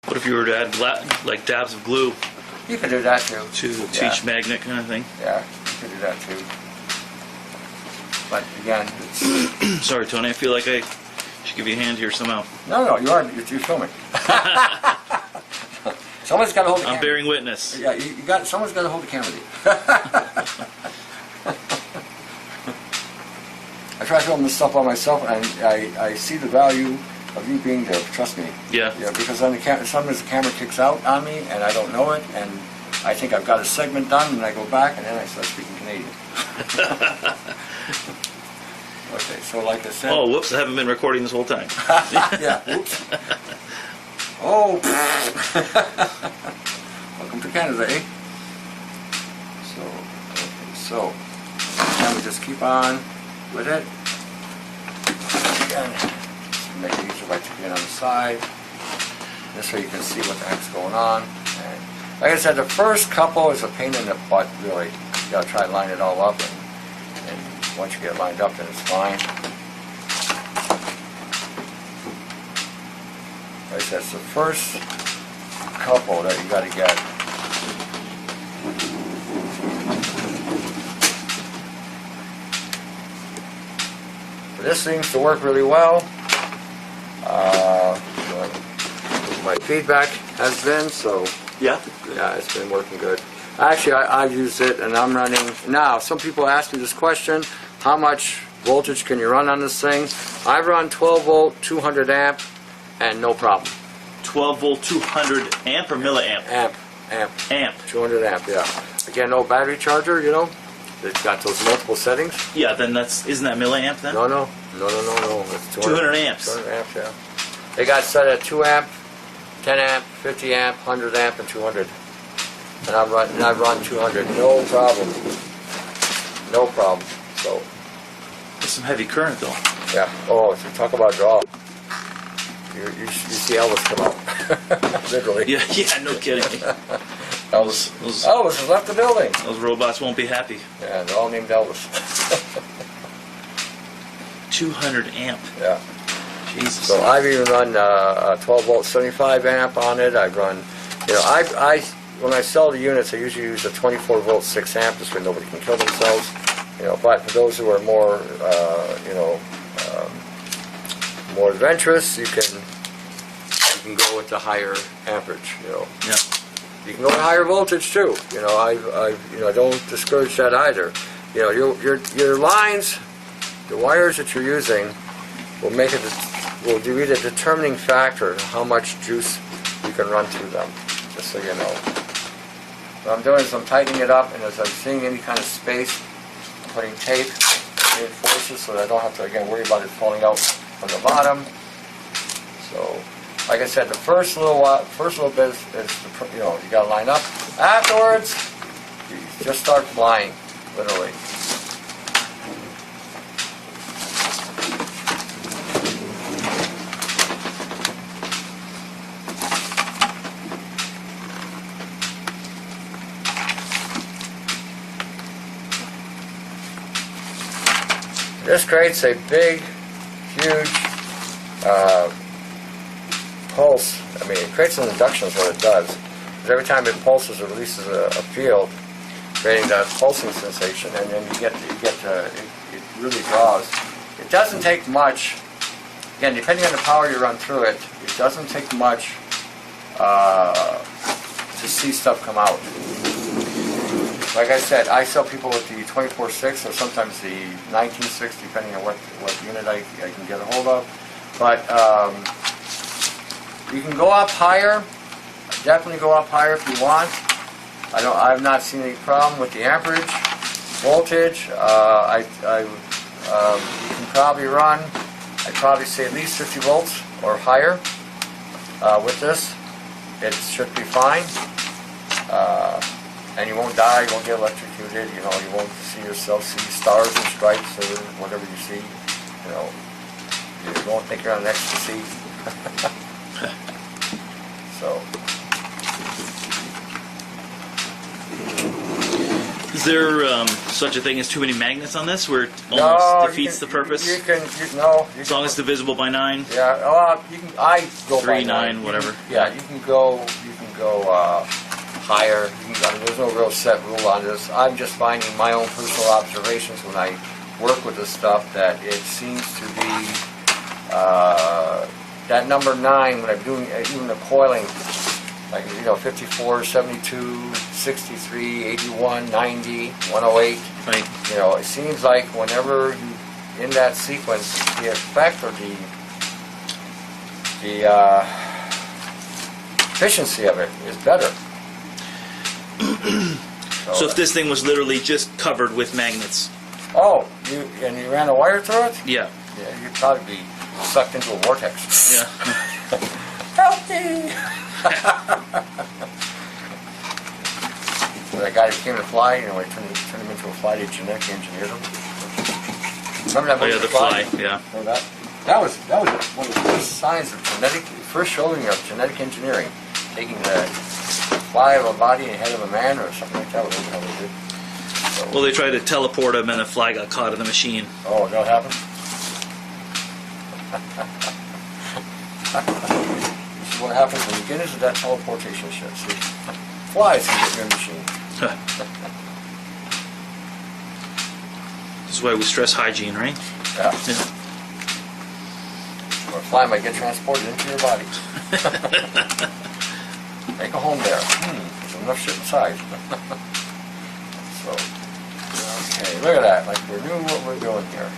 What if you were to add like dabs of glue You can do that too. to each magnet kind of thing? Yeah, you can do that too. But again, it's... Sorry, Tony, I feel like I should give you a hand here somehow. No, you're filming. Someone's got to hold the camera. I'm bearing witness. Yeah, someone's got to hold the camera to you. I try to film this stuff by myself, and I see the value of you being there. Trust me. Yeah. Yeah, because then sometimes the camera kicks out on me, and I don't know it, and I think I've got a segment done, and I go back, and then I start speaking Canadian. Okay, so like I said. Oh, whoops! I haven't been recording this whole time. Yeah. Oops. Oh. Welcome to Canada, eh? So now we just keep on with it. Again, make it easier by taking it on the side. This way you can see what the heck's going on. And like I said, the first couple is a pain in the butt, really. You gotta try and line it all up, and once you get it lined up, then it's fine. Like I said, it's the first couple that you gotta get. This seems to work really well. My feedback has been, so Yeah. yeah, it's been working good. Actually, I've used it, and I'm running now. Some people ask me this question: how much voltage can you run on this thing? I run 12 volt, 200 amp, and no problem. 12 volt, 200 amp or milliamp? Amp. 200 amp, yeah. Again, no battery charger, It's got those multiple settings. Yeah, then isn't that milliamp then? No. It's 200 amps. 200 amps, yeah. They got set at 2 amp, 10 amp, 50 amp, 100 amp, and 200. And I run 200, no problem. No problem. So, That's some heavy current though. yeah. Oh, if you talk about draw, you see Elvis come out. Literally. Yeah, no kidding. Elvis has left the building. Those robots won't be happy. Yeah, they're all named Elvis. 200 amp. Yeah. Jesus. So I've even run 12 volt 75 amp on it. I've run, when I sell the units, I usually use a 24 volt 6 amp, just so nobody can kill themselves. But for those who are more, more adventurous, you can go with the higher amperage. Yeah. You can go with higher voltage too. I don't discourage that either. Your lines, the wires that you're using, will be the determining factor in how much juice you can run through them. Just so you know. What I'm doing is I'm tightening it up, and as I'm seeing any kind of space, I'm putting tape to reinforce it so that I don't have to again worry about it falling out from the bottom. So, like I said, the first little bit is you got to line up. Afterwards, you just start flying, literally. This creates a big, huge pulse. I mean, it creates an induction is what it does. Because every time it pulses, it releases a field, creating that pulsing sensation, and then it really draws. It doesn't take much. Again, depending on the power you run through it, it doesn't take much to see stuff come out. Like I said, I sell people with the 24/6 or sometimes the 19/6, depending on what unit I can get a hold of. But you can go up higher. Definitely go up higher if you want. I've not seen any problem with the amperage, voltage. You can probably run, I'd probably say at least 50 volts or higher with this. It should be fine. And you won't die, you won't get electrocuted, you won't see yourself see stars and stripes or whatever you see. You won't think you're on ecstasy. So. Is there such a thing as too many magnets on this, where it almost defeats the purpose? As long as it's divisible by 9. Yeah. You can. I go 3, by 9, whatever. You can go. Higher. There's no real set rule on this. I'm just finding my own personal observations when I work with this stuff that it seems to be that number 9 when I'm doing even the coiling, like 54, 72, 63, 81, 90, 108. Right. It seems like whenever you in that sequence, the effect or the efficiency of it is better. So if this thing was literally just covered with magnets. Oh, you ran a wire through it? Yeah. Yeah, you'd probably be sucked into a vortex. Yeah. Help me! That guy that came to fly, I turned him into a fly, they genetically engineered him. Remember that movie, The Fly? Yeah. Remember that? That was one of the first signs of first showing of genetic engineering, taking the fly of a body and head of a man or something like that. Whatever the hell they did. So, Well, they tried to teleport him, and the fly got caught in the machine. oh, that happened? This is what happens when you get into that teleportation shit. See, flies can get in your machine. This is why we stress hygiene, right? Yeah. Yeah. Or a fly might get transported into your body. Make a home there. There's enough shit inside. So, okay, look at that. Like we knew what we're doing here.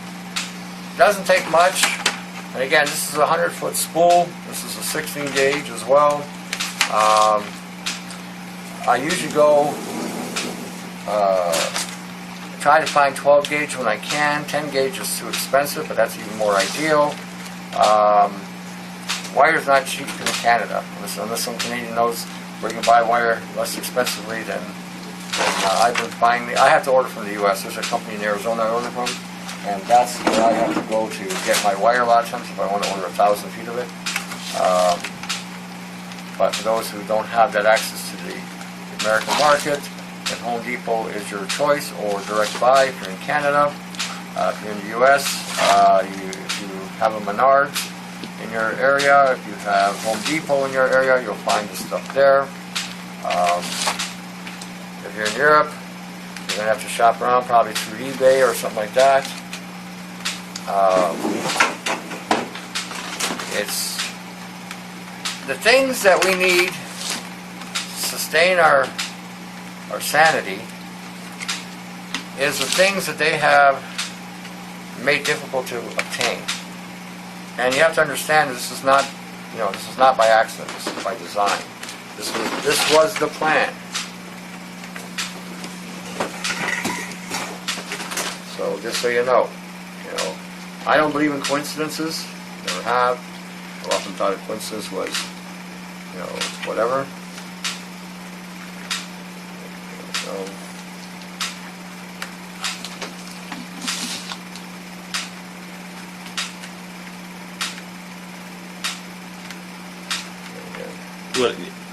Doesn't take much. And again, this is a 100-foot spool. This is a 16 gauge as well. I usually go try to find 12 gauge when I can. 10 gauge is too expensive, but that's even more ideal. Wire's not cheap in Canada. Unless some Canadian knows where you can buy wire less expensively than I've been buying. I have to order from the U.S. There's a company in Arizona I order from, and that's where I have to go to get my wire a lot of times if I want to order 1,000 feet of it. But for those who don't have that access to the American market, then Home Depot is your choice, or direct buy if you're in Canada. If you're in the U.S., if you have a Menards in your area, if you have Home Depot in your area, you'll find the stuff there. If you're in Europe, you're going to have to shop around probably through eBay or something like that. It's the things that we need to sustain our sanity is the things that they have made difficult to obtain. And you have to understand this is not, this is not by accident. This is by design. This was the plan. So just so you know, I don't believe in coincidences. Never have. I often thought a coincidence was, whatever. So.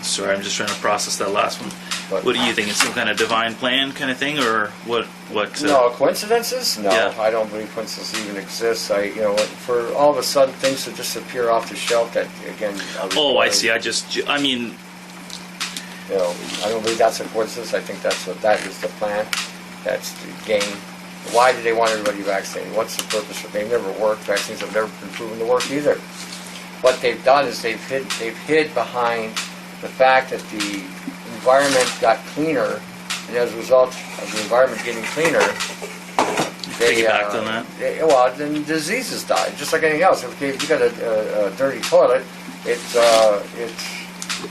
Sorry, I'm just trying to process that last one. What do you think? It's some kind of divine plan kind of thing, or what? No, coincidences? No, yeah. I don't believe coincidences even exist. For all of a sudden things to disappear off the shelf that, again... I see. I mean... I don't believe that's a coincidence. I think that is the plan. That's the game. Why do they want everybody vaccinated? What's the purpose? They've never worked. Vaccines have never been proven to work either. What they've done is they've hid behind the fact that the environment got cleaner and as a result of the environment getting cleaner, Piggybacked on that. well, then diseases die, just like anything else. If you got a dirty toilet, it's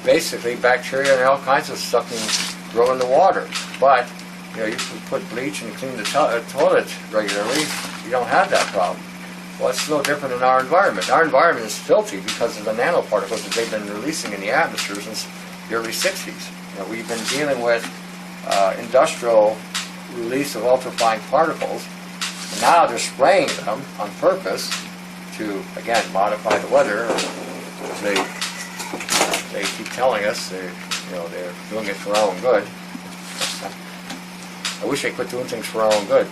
basically bacteria and all kinds of stuff can grow in the water. But you put bleach and clean the toilet regularly, you don't have that problem. Well, it's no different in our environment. Our environment is filthy because of the nanoparticles that they've been releasing in the atmosphere since the early 60s. We've been dealing with industrial release of ultrafine particles. And now they're spraying them on purpose to, again, modify the weather. They keep telling us they're doing it for our own good. I wish they quit doing things for our own good.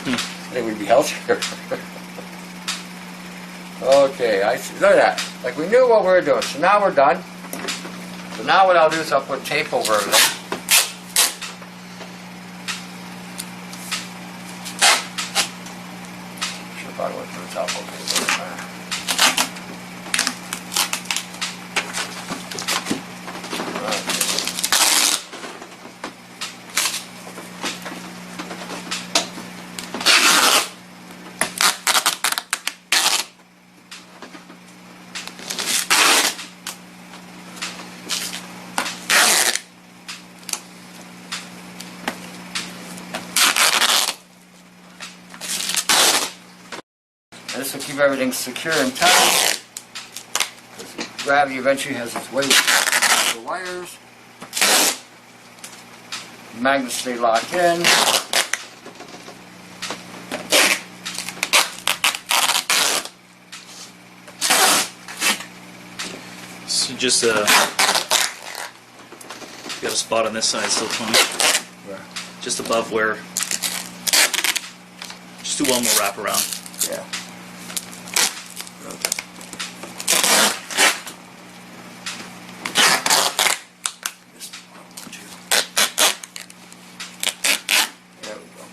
I think we'd be healthier. Okay, look at that. Like we knew what we were doing. So now we're done. So now what I'll do is I'll put tape over everything. Should probably went through the top. Okay. And this will keep everything secure and tight. Because gravity eventually has its way with the wires. The magnets stay locked in. So just got a spot on this side still, Tony. Yeah. Just above where. Just do one more wrap around. Yeah. There we go.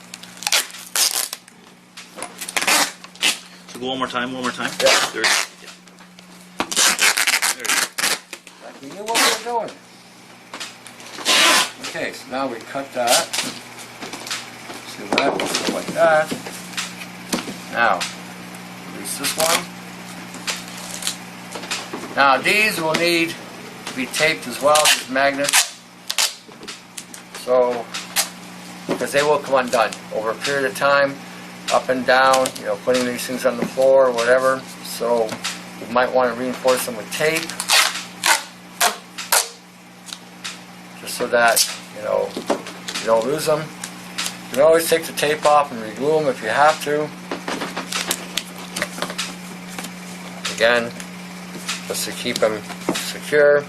So go one more time. Yeah. There you go. Like we knew what we were doing. Okay, so now we cut that. See that? Go like that. Now, release this one. Now these will need to be taped as well, these magnets. So, because they will come undone over a period of time, up and down, putting these things on the floor or whatever. So, you might want to reinforce them with tape. Just so that, you don't lose them. You can always take the tape off and reglue them if you have to. Again, just to keep them secure. Do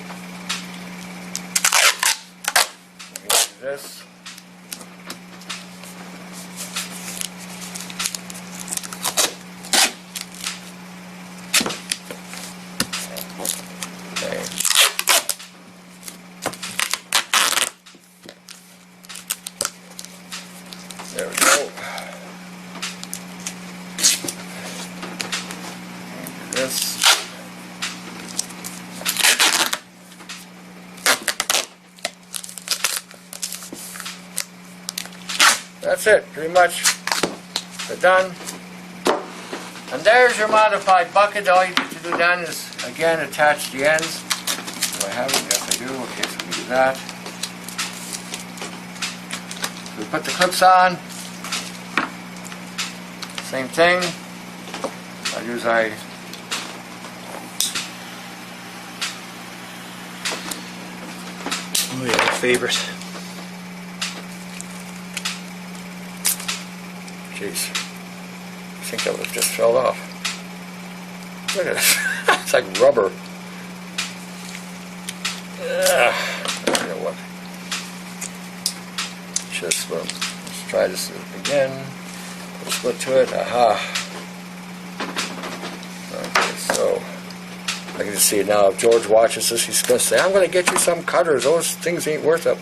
this. Okay. There we go. This. That's it, pretty much. They're done. And there's your modified bucket. All you need to do then is, again, attach the ends. Do I have it? Yes, I do. Okay, so we do that. We put the clips on. Same thing. Oh yeah, my favorite. Jeez. I think that was just fell off. Look at this. It's like rubber. I don't know what. Let's try this again. We'll split to it. Aha. Okay, so I can just see it now. If George watches this, he's going to say, I'm going to get you some cutters. Those things ain't worth it.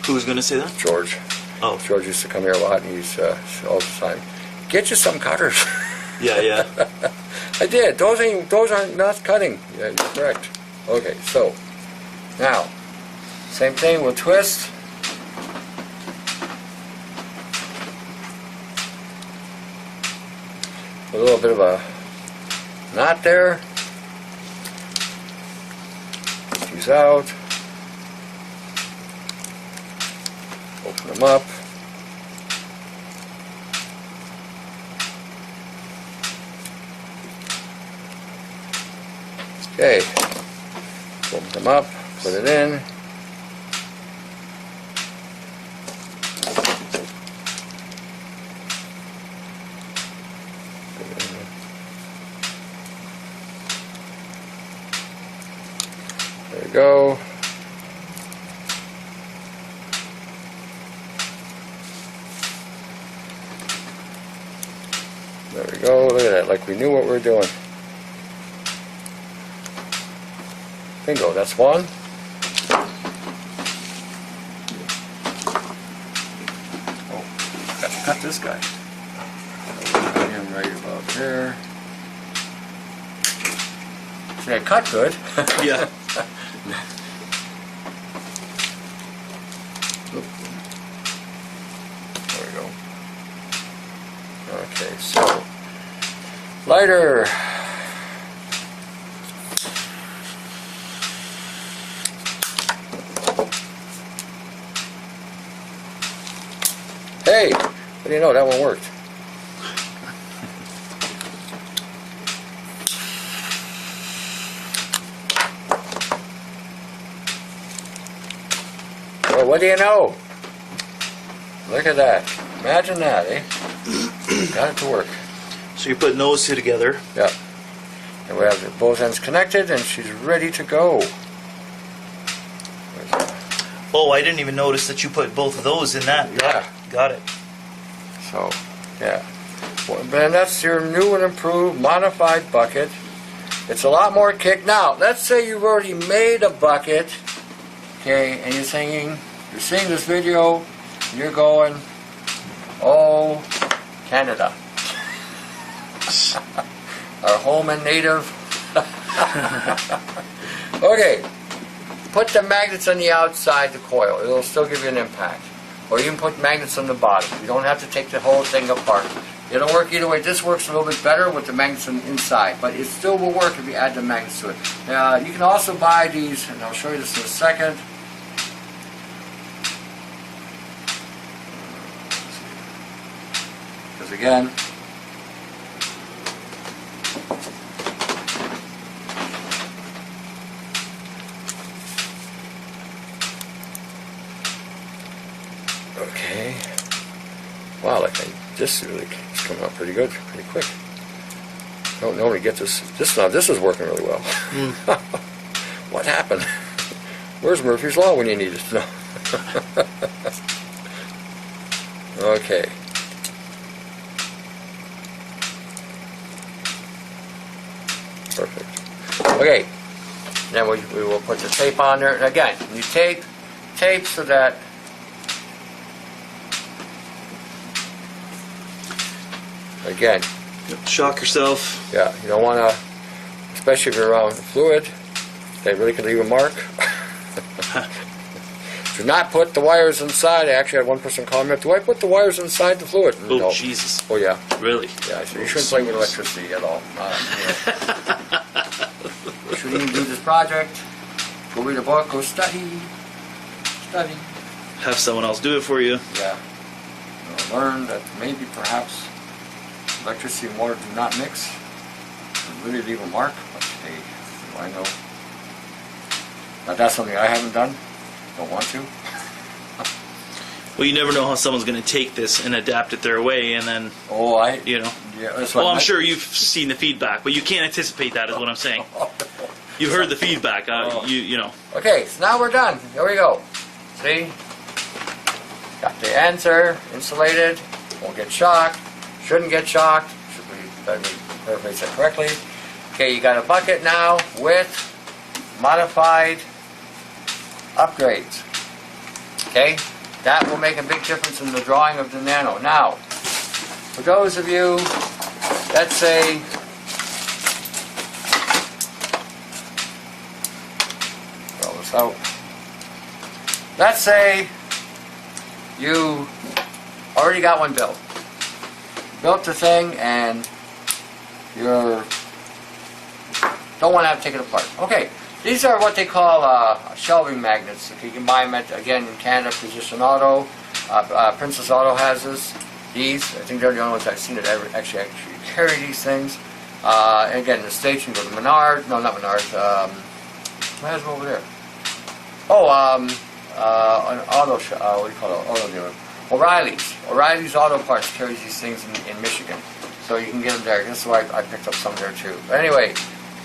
Who's going to say that? George. Oh. George used to come here a lot, and he's all the time, get you some cutters. Yeah. I did. Those aren't not cutting. Yeah, you're correct. Okay, so now Same thing, we'll twist. A little bit of a knot there. Get these out. Open them up. Okay. Open them up, put it in. There we go. There we go. Look at that. Like we knew what we were doing. Bingo. That's one. Oh, got to cut this guy. Put him right about there. Yeah, cut good. Yeah. There we go. Okay, so lighter. Hey, what do you know? That one worked. Well, what do you know? Look at that. Imagine that, eh? Got it to work. So you're putting those two together. Yeah. And we have both ends connected, and she's ready to go. Oh, I didn't even notice that you put both of those in that. Yeah. Got it. So, yeah. Well, and that's your new and improved modified bucket. It's a lot more kick. Now, let's say you've already made a bucket, okay, and you're seeing this video, and you're going, oh, Canada. Our home and native. Okay. Put the magnets on the outside the coil. It'll still give you an impact. Or you can put magnets on the bottom. You don't have to take the whole thing apart. It'll work either way. This works a little bit better with the magnets on the inside, but it still will work if you add the magnets to it. You can also buy these, and I'll show you this in a second. Because again, okay. Wow, this really is coming out pretty good, pretty quick. Don't normally get this. This is working really well. What happened? Where's Murphy's Law when you need it? No. Okay. Perfect. Okay. Then we will put the tape on there. And again, you tape so that again. Shock yourself. Yeah, you don't want to, especially if you're around fluid, they really can leave a mark. Do not put the wires inside. I actually had one person call me up, do I put the wires inside the fluid? Oh, no. Jesus. Oh, yeah. Really? Yeah, so you shouldn't play with electricity at all. You shouldn't even do this project. Go read a book, go study. Study. Have someone else do it for you. Yeah. You'll learn that maybe perhaps electricity and water do not mix. They really leave a mark, but hey, what do I know? Now that's something I haven't done. Don't want to. Well, you never know how someone's going to take this and adapt it their way, and then, Oh, you know. yeah, that's what Well, I'm sure you've seen the feedback, but you can't anticipate that, is what I'm saying. You've heard the feedback. You know. Okay, so now we're done. Here we go. See? Got the ends there, insulated. Won't get shocked. Shouldn't get shocked. Should be, everybody said correctly. Okay, you got a bucket now with modified upgrades. Okay? That will make a big difference in the drawing of the Nano. Now, for those of you, let's say, throw this out. let's say you already got one built. Built the thing and you don't want to have to take it apart. Okay, these are what they call shelving magnets. You can buy them at, again, in Canada, Precision Auto. Princess Auto has this. These, I think they're the only ones I've seen that actually carry these things. And again, in the States you can go to Menards. No, not Menards. What is it over there? Oh, an auto shop. What do you call it? Auto dealer. O'Reilly's. O'Reilly's Auto Parts carries these things in Michigan. So you can get them there. This is why I picked up some there too. But anyway,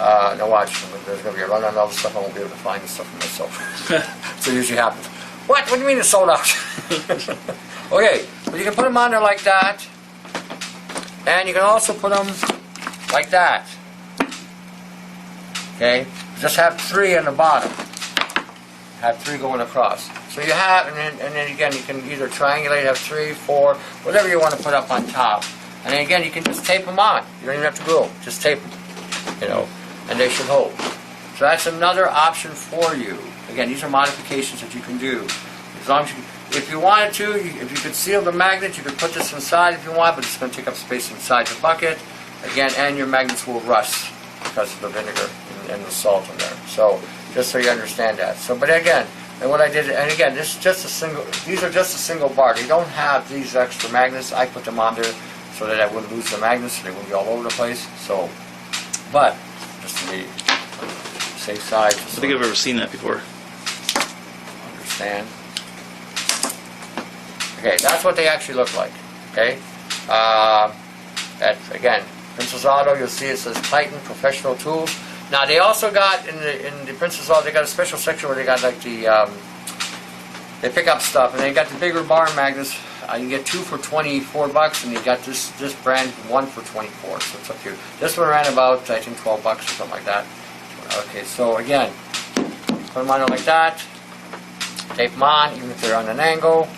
now watch. There's going to be a run on all the stuff. I won't be able to find the stuff for myself. So it usually happens. What? What do you mean it's sold out? Okay, but you can put them on there like that. And you can also put them like that. Okay? Just have 3 on the bottom. Have 3 going across. So you have, and then again, you can either triangulate, have 3, 4, whatever you want to put up on top. And then again, you can just tape them on. You don't even have to glue them. Just tape them, you know, and they should hold. So that's another option for you. Again, these are modifications that you can do. As long as you, if you wanted to, if you could seal the magnet, you could put this inside if you want, but it's going to take up space inside the bucket. Again, and your magnets will rust because of the vinegar and the salt in there. So, just so you understand that. So, but again, and what I did, and again, this is just a single. These are just a single bar. They don't have these extra magnets. I put them on there so that I wouldn't lose the magnets. So they wouldn't be all over the place. So, but just to be safe side. I think I've ever seen that before. Understand? Okay, that's what they actually look like. Okay, again, Princess Auto. You'll see it says Titan Professional Tools. Now they also got in the Princess Auto, they got a special section where they got like the they pick up stuff, and they got the bigger bar magnets. You can get 2 for $24, and you got this brand 1 for $24. So it's up to you. This one ran about I think $12 or something like that. Okay, so again, put them on like that. Tape them on, even if they're on an angle.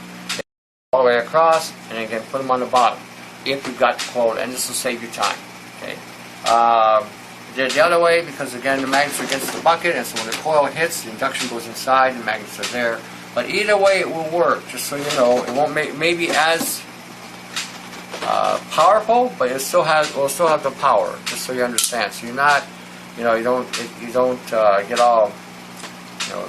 All the way across, and again put them on the bottom if you've got the coil, and this will save you time. Okay. Did it the other way because again the magnets are against the bucket, and so when the coil hits, the induction goes inside, and the magnets are there. But either way, it will work. Just so you know, it won't maybe as powerful, but it still will still have the power. Just so you understand. So you're not, you know, you don't get all, you know,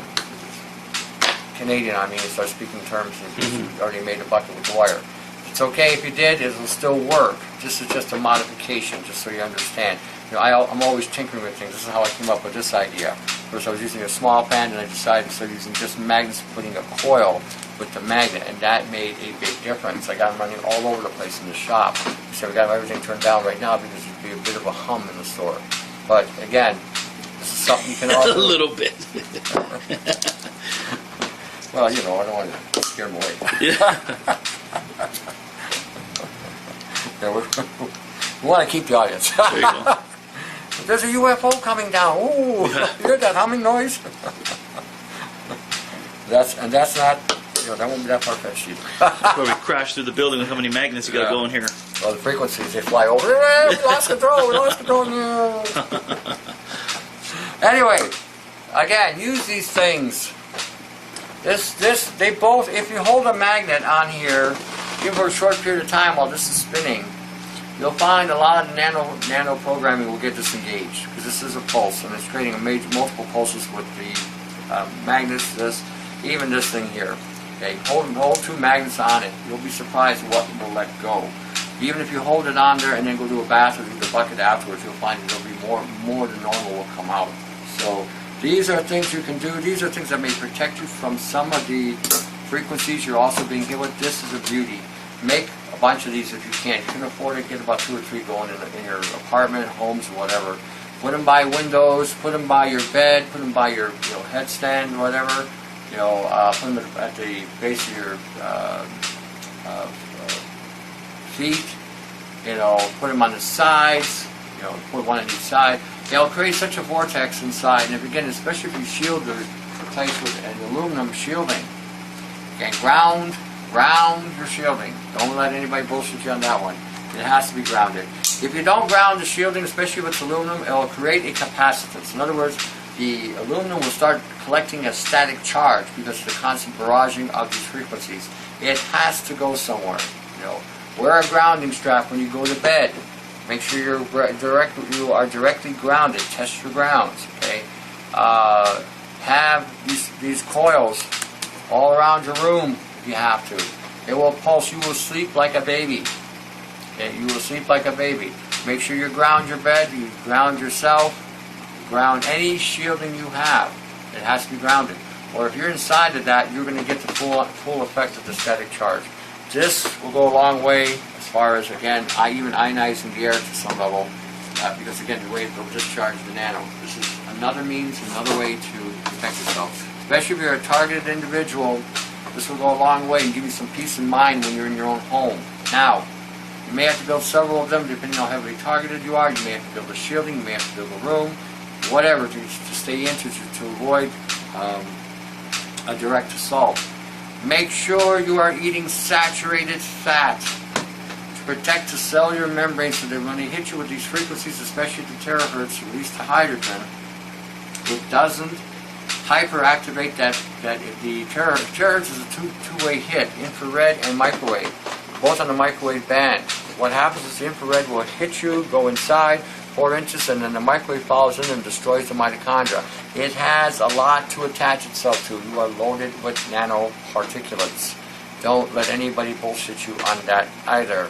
Canadian on me and start speaking terms and you already made a bucket with the wire. It's okay if you did, it will still work. This is just a modification, just so you understand. You know, I'm always tinkering with things. This is how I came up with this idea. First I was using a small pan, and I decided to start using just magnets, putting a coil with the magnet, and that made a big difference. I got them running all over the place in the shop. So we got everything turned down right now because it'd be a bit of a hum in the store. But again, this is something you can also... A little bit. Well, you know, I don't want to scare them away. Yeah. Yeah, we want to keep the audience. There you go. There's a UFO coming down. Ooh, you hear that humming noise? That's not, you know, that won't be that far-fetched either. Probably crash through the building with how many magnets you got to go in here. Well, the frequencies, they fly over. We lost control. No. Anyway, again, use these things. They both, if you hold a magnet on here, give it a short period of time while this is spinning, you'll find a lot of nano programming will get disengaged because this is a pulse and it's creating multiple pulses with the magnets. Even this thing here. Okay, hold 2 magnets on it. You'll be surprised what will let go. Even if you hold it on there and then go do a bath or do the bucket afterwards, you'll find that there'll be more than normal will come out. So these are things you can do. These are things that may protect you from some of the frequencies you're also being hit with. This is a beauty. Make a bunch of these if you can. You can afford to get about 2 or 3 going in your apartment, homes, whatever. Put them by windows. Put them by your bed. Put them by your headstand, whatever. Put them at the base of your feet. Put them on the sides. Put one on each side. They'll create such a vortex inside, and especially if you shield the place with an aluminum shielding. Okay, ground your shielding. Don't let anybody bullshit you on that one. It has to be grounded. If you don't ground the shielding, especially with aluminum, it will create a capacitance. In other words, the aluminum will start collecting a static charge because of the constant barraging of these frequencies. It has to go somewhere. You know, wear a grounding strap when you go to bed. Make sure you are directly grounded. Test your grounds. Okay. Have these coils all around your room if you have to. It will pulse. You will sleep like a baby. Okay. You will sleep like a baby. Make sure you ground your bed. You ground yourself. Ground any shielding you have. It has to be grounded. Or if you're inside of that, you're going to get the full effect of the static charge. This will go a long way as far as, again, even ionizing the air to some level, because again, the way it will discharge the nano. This is another means, another way to protect yourself. Especially if you're a targeted individual, this will go a long way and give you some peace of mind when you're in your own home. Now, you may have to build several of them depending on how heavily targeted you are. You may have to build a shielding, you may have to build a room, whatever, to stay in, to avoid a direct assault. Make sure you are eating saturated fat to protect the cellular membrane so that when they hit you with these frequencies, especially the terahertz, release the hydrogen, it doesn't hyperactivate the terahertz is a two-way hit, infrared and microwave, both on the microwave band. What happens is the infrared will hit you, go inside, 4 inches, and then the microwave follows in and destroys the mitochondria. It has a lot to attach itself to. You are loaded with nanoparticulates. Don't let anybody bullshit you on that either.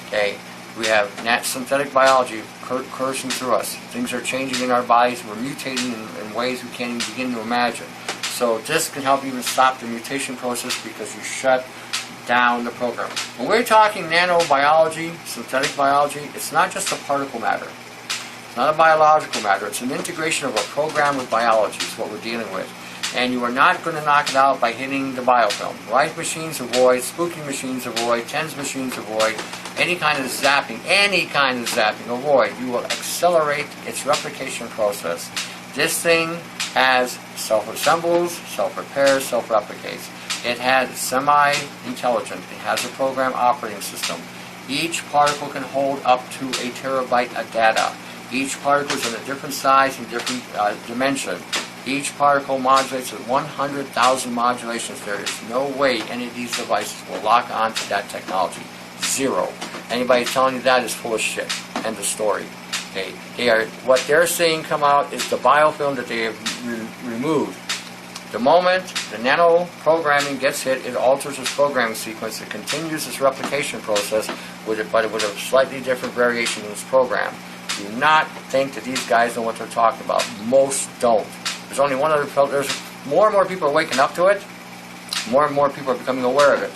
Okay? We have synthetic biology coursing through us. Things are changing in our bodies. We're mutating in ways we can't even begin to imagine. So this can help even stop the mutation process because you shut down the program. When we're talking nanobiology, synthetic biology, it's not just a particle matter. It's not a biological matter. It's an integration of a program with biology is what we're dealing with. And you are not going to knock it out by hitting the biofilm. Right machines avoid, spooky machines avoid, TENS machines avoid, any kind of zapping, avoid. You will accelerate its replication process. This thing has self-assembles, self-repairs, self-replicates. It has semi-intelligent. It has a program operating system. Each particle can hold up to a terabyte of data. Each particle is in a different size and different dimension. Each particle modulates at 100,000 modulations. There is no way any of these devices will lock onto that technology. Zero. Anybody telling you that is full of shit. End of story. Okay. What they're seeing come out is the biofilm that they have removed. The moment the nano programming gets hit, it alters its programming sequence. It continues its replication process, but with a slightly different variation in its program. Do not think that these guys know what they're talking about. Most don't. There's only one other filter. There's more and more people are waking up to it. More and more people are becoming aware of it.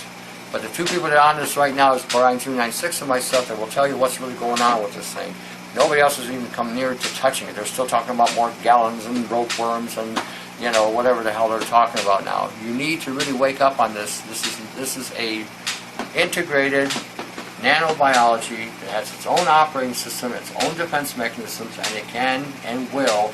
But the two people that are on this right now is Brian 296 and myself that will tell you what's really going on with this thing. Nobody else has even come near to touching it. They're still talking about more gallons and rope worms and whatever the hell they're talking about now. You need to really wake up on this. This is a integrated nanobiology that has its own operating system, its own defense mechanisms, and it can and will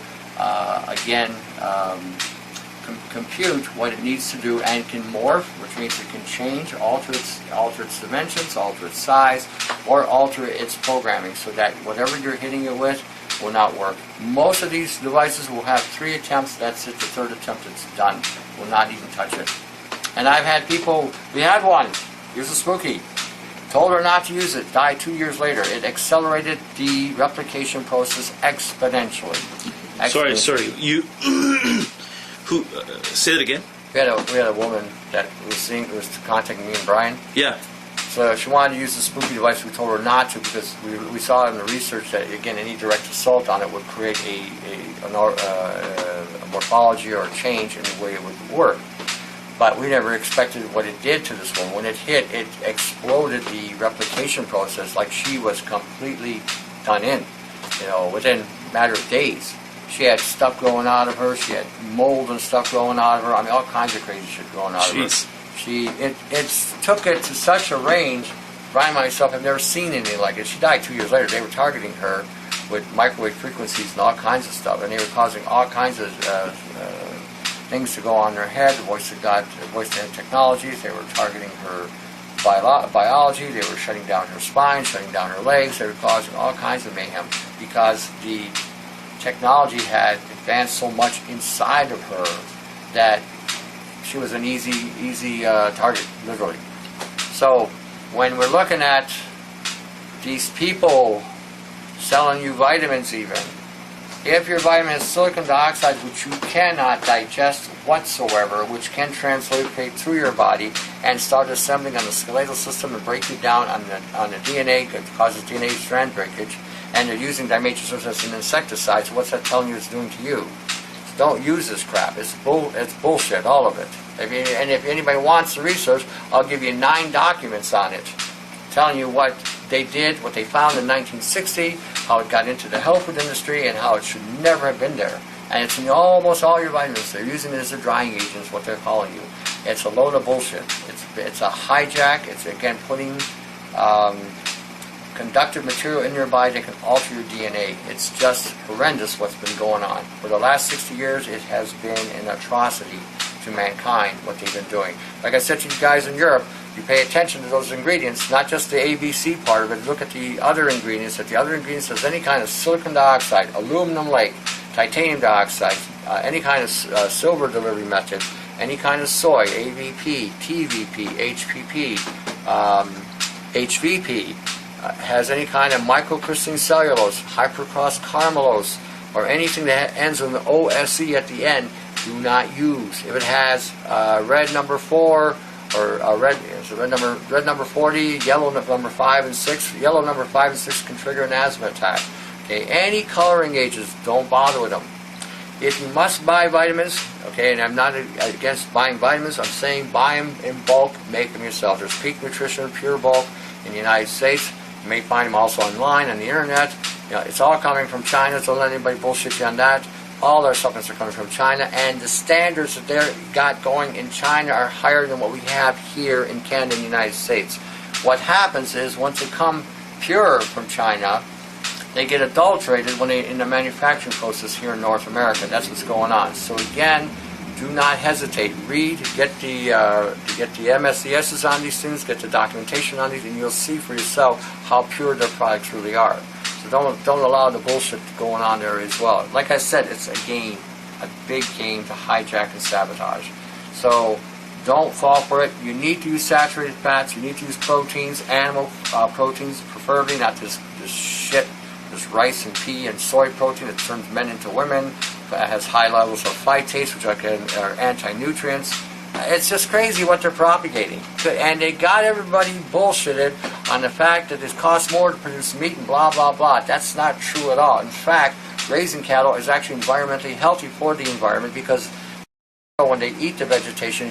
compute what it needs to do and can morph, which means it can change, alter its dimensions, alter its size, or alter its programming so that whatever you're hitting it with will not work. Most of these devices will have 3 attempts. That's it. The 3rd attempt, it's done. Will not even touch it. And I've had people. We had one. He was a spooky. Told her not to use it. Died 2 years later. It accelerated the replication process exponentially. Sorry. You who? Say it again. We had a woman that was contacting me and Brian. Yeah. So she wanted to use the spooky device. We told her not to because we saw in the research that, again, any direct assault on it would create a morphology or a change in the way it would work. But we never expected what it did to this one. When it hit, it exploded the replication process like she was completely done in, within a matter of days. She had stuff growing out of her. She had mold and stuff growing out of her. I mean, all kinds of crazy shit growing out of her. It took it to such a range. Brian and myself have never seen anything like it. She died 2 years later. They were targeting her with microwave frequencies and all kinds of stuff, and they were causing all kinds of things to go on in her head. The voice of God, the voice of technologies. They were targeting her biology. They were shutting down her spine, shutting down her legs. They were causing all kinds of mayhem because the technology had advanced so much inside of her that she was an easy target, literally. So when we're looking at these people selling you vitamins even, if your vitamin has silicon dioxide, which you cannot digest whatsoever, which can translocate through your body and start assembling on the skeletal system and break you down on the DNA, it causes DNA strand breakage, and they're using dimethoxyzine as an insecticide, so what's that telling you it's doing to you? Don't use this crap. It's bullshit, all of it. And if anybody wants the research, I'll give you 9 documents on it, telling you what they did, what they found in 1960, how it got into the health food industry, and how it should never have been there. And it's in almost all your vitamins. They're using it as a drying agent, is what they're calling you. It's a load of bullshit. It's a hijack. It's, again, putting conductive material in your body that can alter your DNA. It's just horrendous what's been going on. For the last 60 years, it has been an atrocity to mankind, what they've been doing. Like I said to you guys in Europe, you pay attention to those ingredients, not just the ABC part of it, look at the other ingredients. If the other ingredients has any kind of silicon dioxide, aluminum lake, titanium dioxide, any kind of silver delivery method, any kind of soy, AVP, TVP, HPP, HVP, has any kind of microcrystalline cellulose, hypercross caramellose, or anything that ends with an OSE at the end, do not use. If it has red number 4 or red number 40, yellow number 5 and 6, yellow number 5 and 6 can trigger an asthma attack. Okay, any coloring agents, don't bother with them. If you must buy vitamins, okay, and I'm not against buying vitamins, I'm saying buy them in bulk, make them yourself. There's Peak Nutrition, Pure Bulk in the United States. You may find them also online on the internet. You know, it's all coming from China, so don't let anybody bullshit you on that. All their supplements are coming from China, and the standards that they've got going in China are higher than what we have here in Canada and the United States. What happens is, once they come pure from China, they get adulterated when they in the manufacturing process here in North America. That's what's going on. So again, do not hesitate. Read, get the MSCSs on these things, get the documentation on these, and you'll see for yourself how pure their products really are. So don't allow the bullshit going on there as well. Like I said, it's a game, a big game to hijack and sabotage. So don't fall for it. You need to use saturated fats. You need to use proteins, animal proteins, preferably not this shit, this rice and pea and soy protein that turns men into women. That has high levels of phytates, which are anti-nutrients. It's just crazy what they're propagating. And they got everybody bullshitted on the fact that it costs more to produce meat and blah, blah, blah. That's not true at all. In fact, raising cattle is actually environmentally healthy for the environment, because when they eat the vegetation,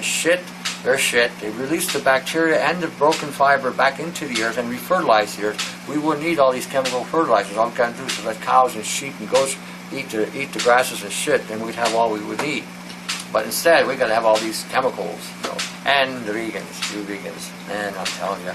their shit, they release the bacteria and the broken fiber back into the earth and refertilize the earth. We wouldn't need all these chemical fertilizers. All we got to do is let cows and sheep and goats eat the grasses and shit, then we'd have all we would need. But instead, we got to have all these chemicals, you know, and the vegans, you vegans, and I'm telling you,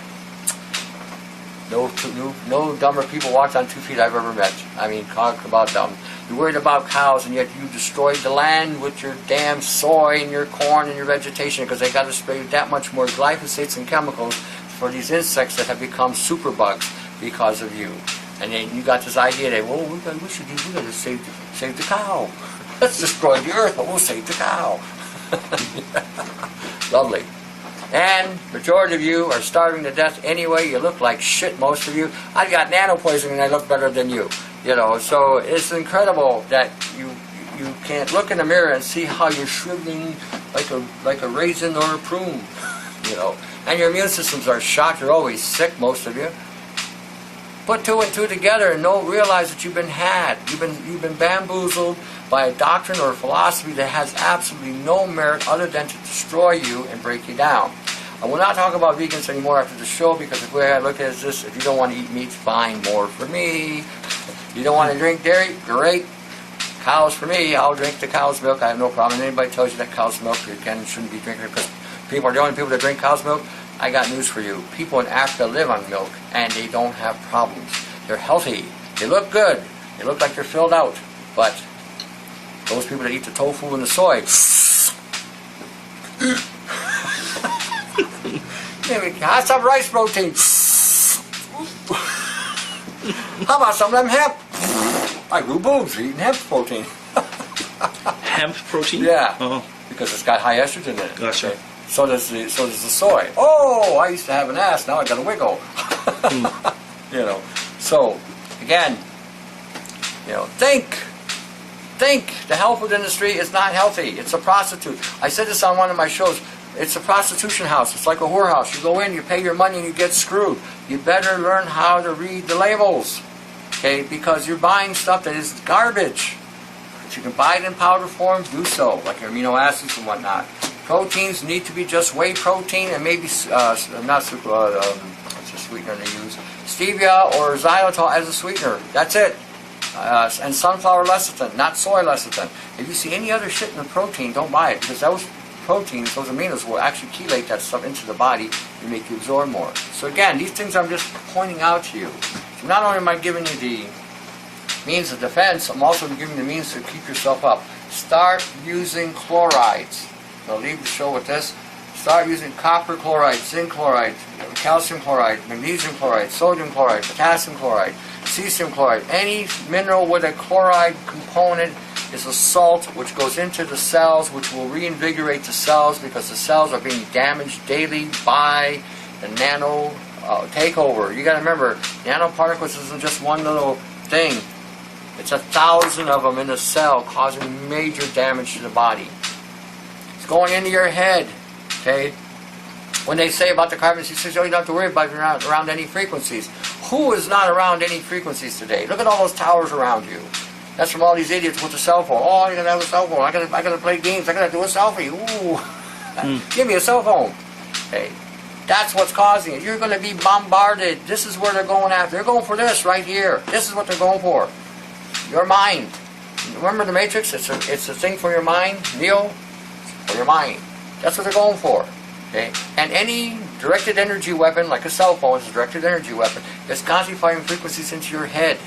no dumber people walked on 2 feet I've ever met. I mean, talk about dumb. You're worried about cows, and yet you destroyed the land with your damn soy and your corn and your vegetation, because they got to spray that much more glyphosates and chemicals for these insects that have become superbugs because of you. And then you got this idea that, well, we got to save the cow. Let's destroy the earth, but we'll save the cow. Lovely. And majority of you are starving to death anyway. You look like shit, most of you. I've got nano poisoning and I look better than you. You know, so it's incredible that you can't look in the mirror and see how you're shriveling like a raisin or a prune. You know, and your immune systems are shot. You're always sick, most of you. Put 2 and 2 together and realize that you've been had. You've been bamboozled by a doctrine or a philosophy that has absolutely no merit other than to destroy you and break you down. I will not talk about vegans anymore after the show, because the way I look at it is this: if you don't want to eat meat, fine, more for me. You don't want to drink dairy, great. Cows for me, I'll drink the cow's milk. I have no problem. Anybody tells you that cow's milk you shouldn't be drinking it because people are the only people that drink cow's milk, I got news for you. People in Africa live on milk, and they don't have problems. They're healthy. They look good. They look like they're filled out. But those people that eat the tofu and the soy, have some rice protein. How about some of them hemp? I grew boobs eating hemp protein. hemp protein? Yeah. Oh, Because it's got high estrogen in it. Gotcha. Okay? So does the soy. Oh, I used to have an ass, now I got a wiggle. You know. So again, think. The health food industry is not healthy. It's a prostitute. I said this on one of my shows. It's a prostitution house. It's like a whorehouse. You go in, you pay your money, and you get screwed. You better learn how to read the labels, okay? Because you're buying stuff that is garbage. If you can buy it in powder form, do so, like your amino acids and whatnot. Proteins need to be just whey protein and maybe what's the sweetener they use? Stevia or xylitol as a sweetener. That's it. And sunflower lecithin, not soy lecithin. If you see any other shit in the protein, don't buy it, because those proteins, those aminos, will actually chelate that stuff into the body and make you absorb more. So again, these things I'm just pointing out to you. So not only am I giving you the means of defense, I'm also giving you the means to keep yourself up. Start using chlorides. I'll leave the show with this. Start using copper chloride, zinc chloride, calcium chloride, magnesium chloride, sodium chloride, potassium chloride, cesium chloride. Any mineral with a chloride component is a salt which goes into the cells, which will reinvigorate the cells, because the cells are being damaged daily by the nano takeover. You got to remember, nanoparticles isn't just one little thing. It's 1,000 of them in a cell, causing major damage to the body. It's going into your head. Okay? When they say about the carbon-66, you don't have to worry about it around any frequencies. Who is not around any frequencies today? Look at all those towers around you. That's from all these idiots with the cell phone. Oh, I gotta have a cell phone. I gotta play games. I gotta do a selfie. Ooh, give me a cell phone. Okay, that's what's causing it. You're gonna be bombarded. This is where they're going after. They're going for this right here. This is what they're going for. Your mind. Remember the Matrix? It's a thing for your mind. Neo, for your mind. That's what they're going for. Okay, and any directed energy weapon, like a cell phone, is a directed energy weapon. It's constantly firing frequencies into your head.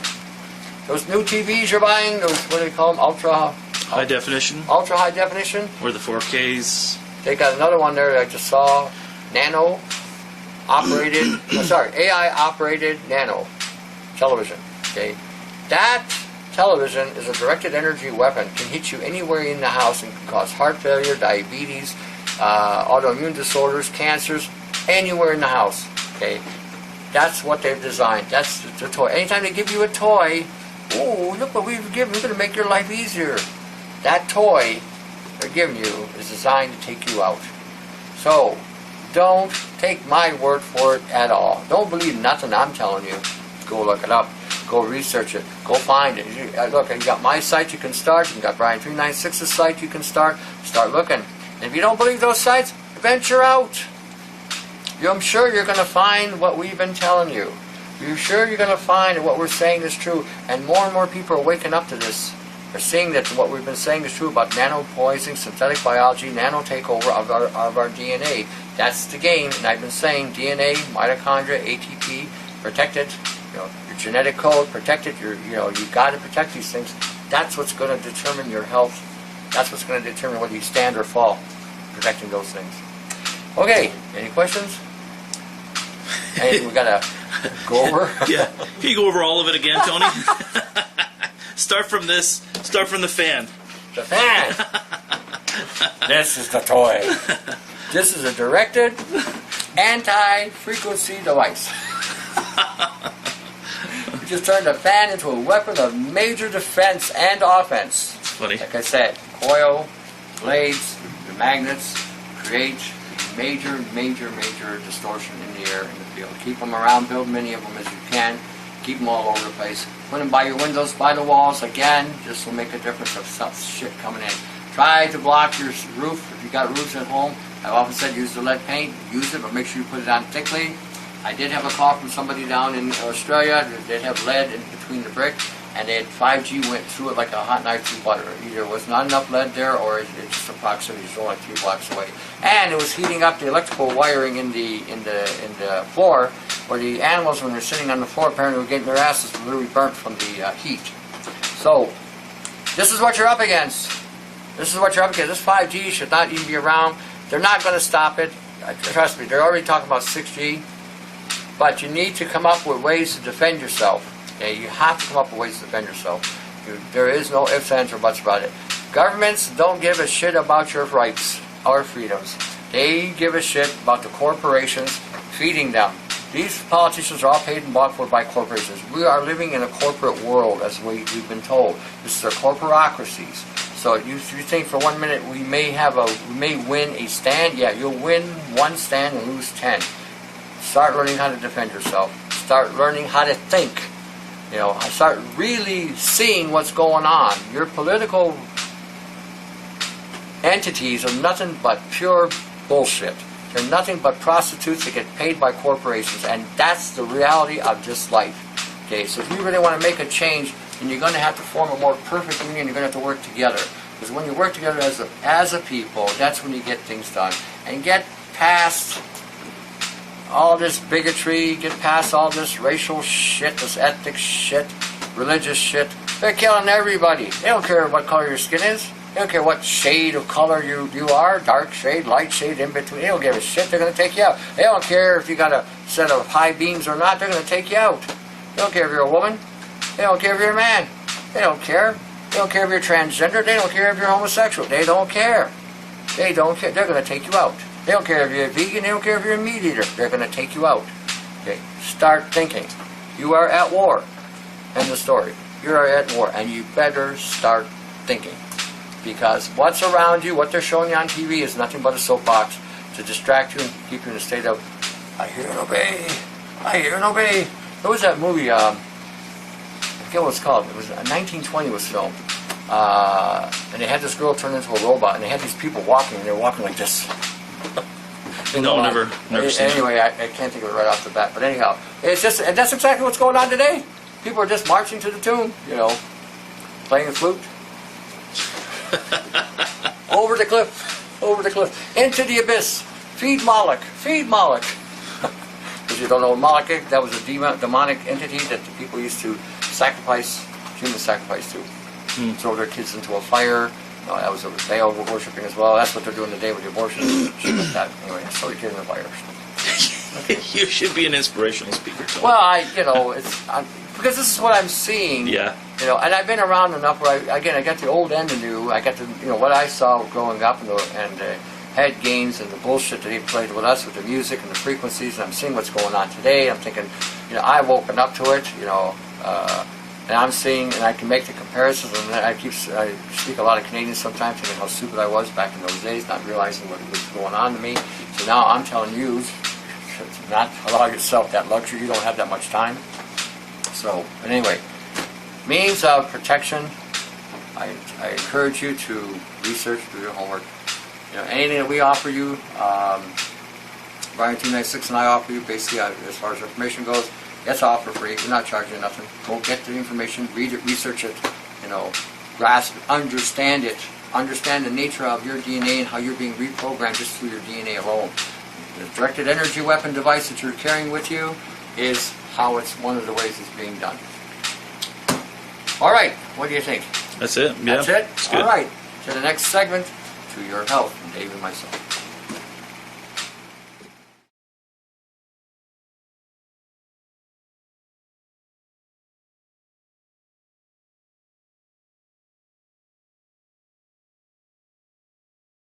Those new TVs you're buying, those, what do they call them, high definition, ultra high definition, or the 4Ks. They got another one there that I just saw, Nano operated, AI operated Nano television. Okay, that television is a directed energy weapon. Can hit you anywhere in the house and can cause heart failure, diabetes, autoimmune disorders, cancers, anywhere in the house. Okay, that's what they've designed. That's the toy. Anytime they give you a toy, oh, look what we've given. We're going to make your life easier. That toy they're giving you is designed to take you out. So, don't take my word for it at all. Don't believe nothing I'm telling you. Go look it up. Go research it. Go find it. Look, you got my site you can start. You got Brian396's site you can start. Start looking. And if you don't believe those sites, venture out. I'm sure you're going to find what we've been telling you. You're sure you're going to find that what we're saying is true. And more people are waking up to this. They're seeing that what we've been saying is true about nano poisoning, synthetic biology, nano takeover of our DNA. That's the game. And I've been saying DNA, mitochondria, ATP, protect it. Your genetic code, protect it. You got to protect these things. That's what's going to determine your health. That's what's going to determine whether you stand or fall, protecting those things. Okay, any questions? Hey, we gotta go over. Yeah, can you go over all of it again, Tony? Start from this. Start from the fan. The fan. This is the toy. This is a directed anti-frequency device. We just turned the fan into a weapon of major defense and offense. Funny. Like I said, coil, blades, the magnets create major distortion in the air in the field. Keep them around, build many of them as you can. Keep them all over the place. Put them by your windows, by the walls. Again, this will make a difference of some shit coming in. Try to block your roof if you got roofs at home. I've often said use the lead paint, use it, but make sure you put it on thickly. I did have a call from somebody down in Australia. They'd have lead in between the brick, and they had 5G went through it like a hot knife through butter. Either was not enough lead there, or it's just the proximity is only 3 blocks away. And it was heating up the electrical wiring in the floor, where the animals, when they're sitting on the floor, apparently were getting their asses literally burnt from the heat. So, this is what you're up against. This is what you're up against. This 5G should not even be around. They're not going to stop it. Trust me, they're already talking about 6G. But you need to come up with ways to defend yourself. Okay? You have to come up with ways to defend yourself. There is no ifs, ands, or buts about it. Governments don't give a shit about your rights or freedoms. They give a shit about the corporations feeding them. These politicians are all paid and bought for by corporations. We are living in a corporate world, as we've been told. This is our corporocracies. So you think for 1 minute we may win a stand? Yeah, you'll win one stand and lose 10. Start learning how to defend yourself. Start learning how to think. Start really seeing what's going on. Your political entities are nothing but pure bullshit. They're nothing but prostitutes that get paid by corporations, and that's the reality of this life. Okay, so if you really want to make a change, then you're going to have to form a more perfect union. You're going to have to work together, because when you work together as a people, that's when you get things done and get past all this bigotry, get past all this racial shit, this ethnic shit, religious shit. They're killing everybody. They don't care what color your skin is. They don't care what shade of color you are, dark shade, light shade, in between. They don't give a shit. They're going to take you out. They don't care if you got a set of high beams or not. They're going to take you out. They don't care if you're a woman. They don't care if you're a man. They don't care. They don't care if you're transgender. They don't care if you're homosexual. They don't care. They don't care. They're going to take you out. They don't care if you're a vegan. They don't care if you're a meat eater. They're going to take you out. Okay. Start thinking. You are at war. End of story. You are at war, and you better start thinking. Because what's around you, what they're showing you on TV, is nothing but a soapbox to distract you and keep you in a state of, I hear and obey, I hear and obey. There was that movie, I forget what it's called. It was 1920 was filmed. And they had this girl turn into a robot, and they had these people walking, and they were walking like this. No, never seen it. Anyway, I can't think of it right off the bat. But anyhow, it's just, and that's exactly what's going on today. People are just marching to the tune, playing the flute. Over the cliff, into the abyss. Feed Moloch, feed Moloch. If you don't know Moloch, that was a demonic entity that the people used to sacrifice, human sacrifice to. Throw their kids into a fire. That was Baal worshipping as well. That's what they're doing today with the abortion. Shit like that. Anyway, throw your kid in the fire. Okay. You should be an inspirational speaker, Tom. Well, because this is what I'm seeing. Yeah. And I've been around enough where I got the old and the new. I got the, what I saw growing up and the head games and the bullshit that he played with us with the music and the frequencies. And I'm seeing what's going on today. I'm thinking, I've woken up to it. And I'm seeing, and I can make the comparisons. And I speak a lot of Canadians sometimes, thinking how stupid I was back in those days, not realizing what was going on to me. So now I'm telling you, to not allow yourself that luxury. You don't have that much time. So, but anyway, means of protection. I encourage you to research, do your homework. Anything that we offer you, Brian 296 and I offer you, basically, as far as information goes, that's all for free. We're not charging you nothing. Go get the information, read it, research it, grasp it, understand it. Understand the nature of your DNA and how you're being reprogrammed just through your DNA alone. The directed energy weapon device that you're carrying with you is how it's one of the ways it's being done. All right, what do you think? That's it. Yeah. That's it? It's good. All right, to the next segment, to your health, from Dave and myself.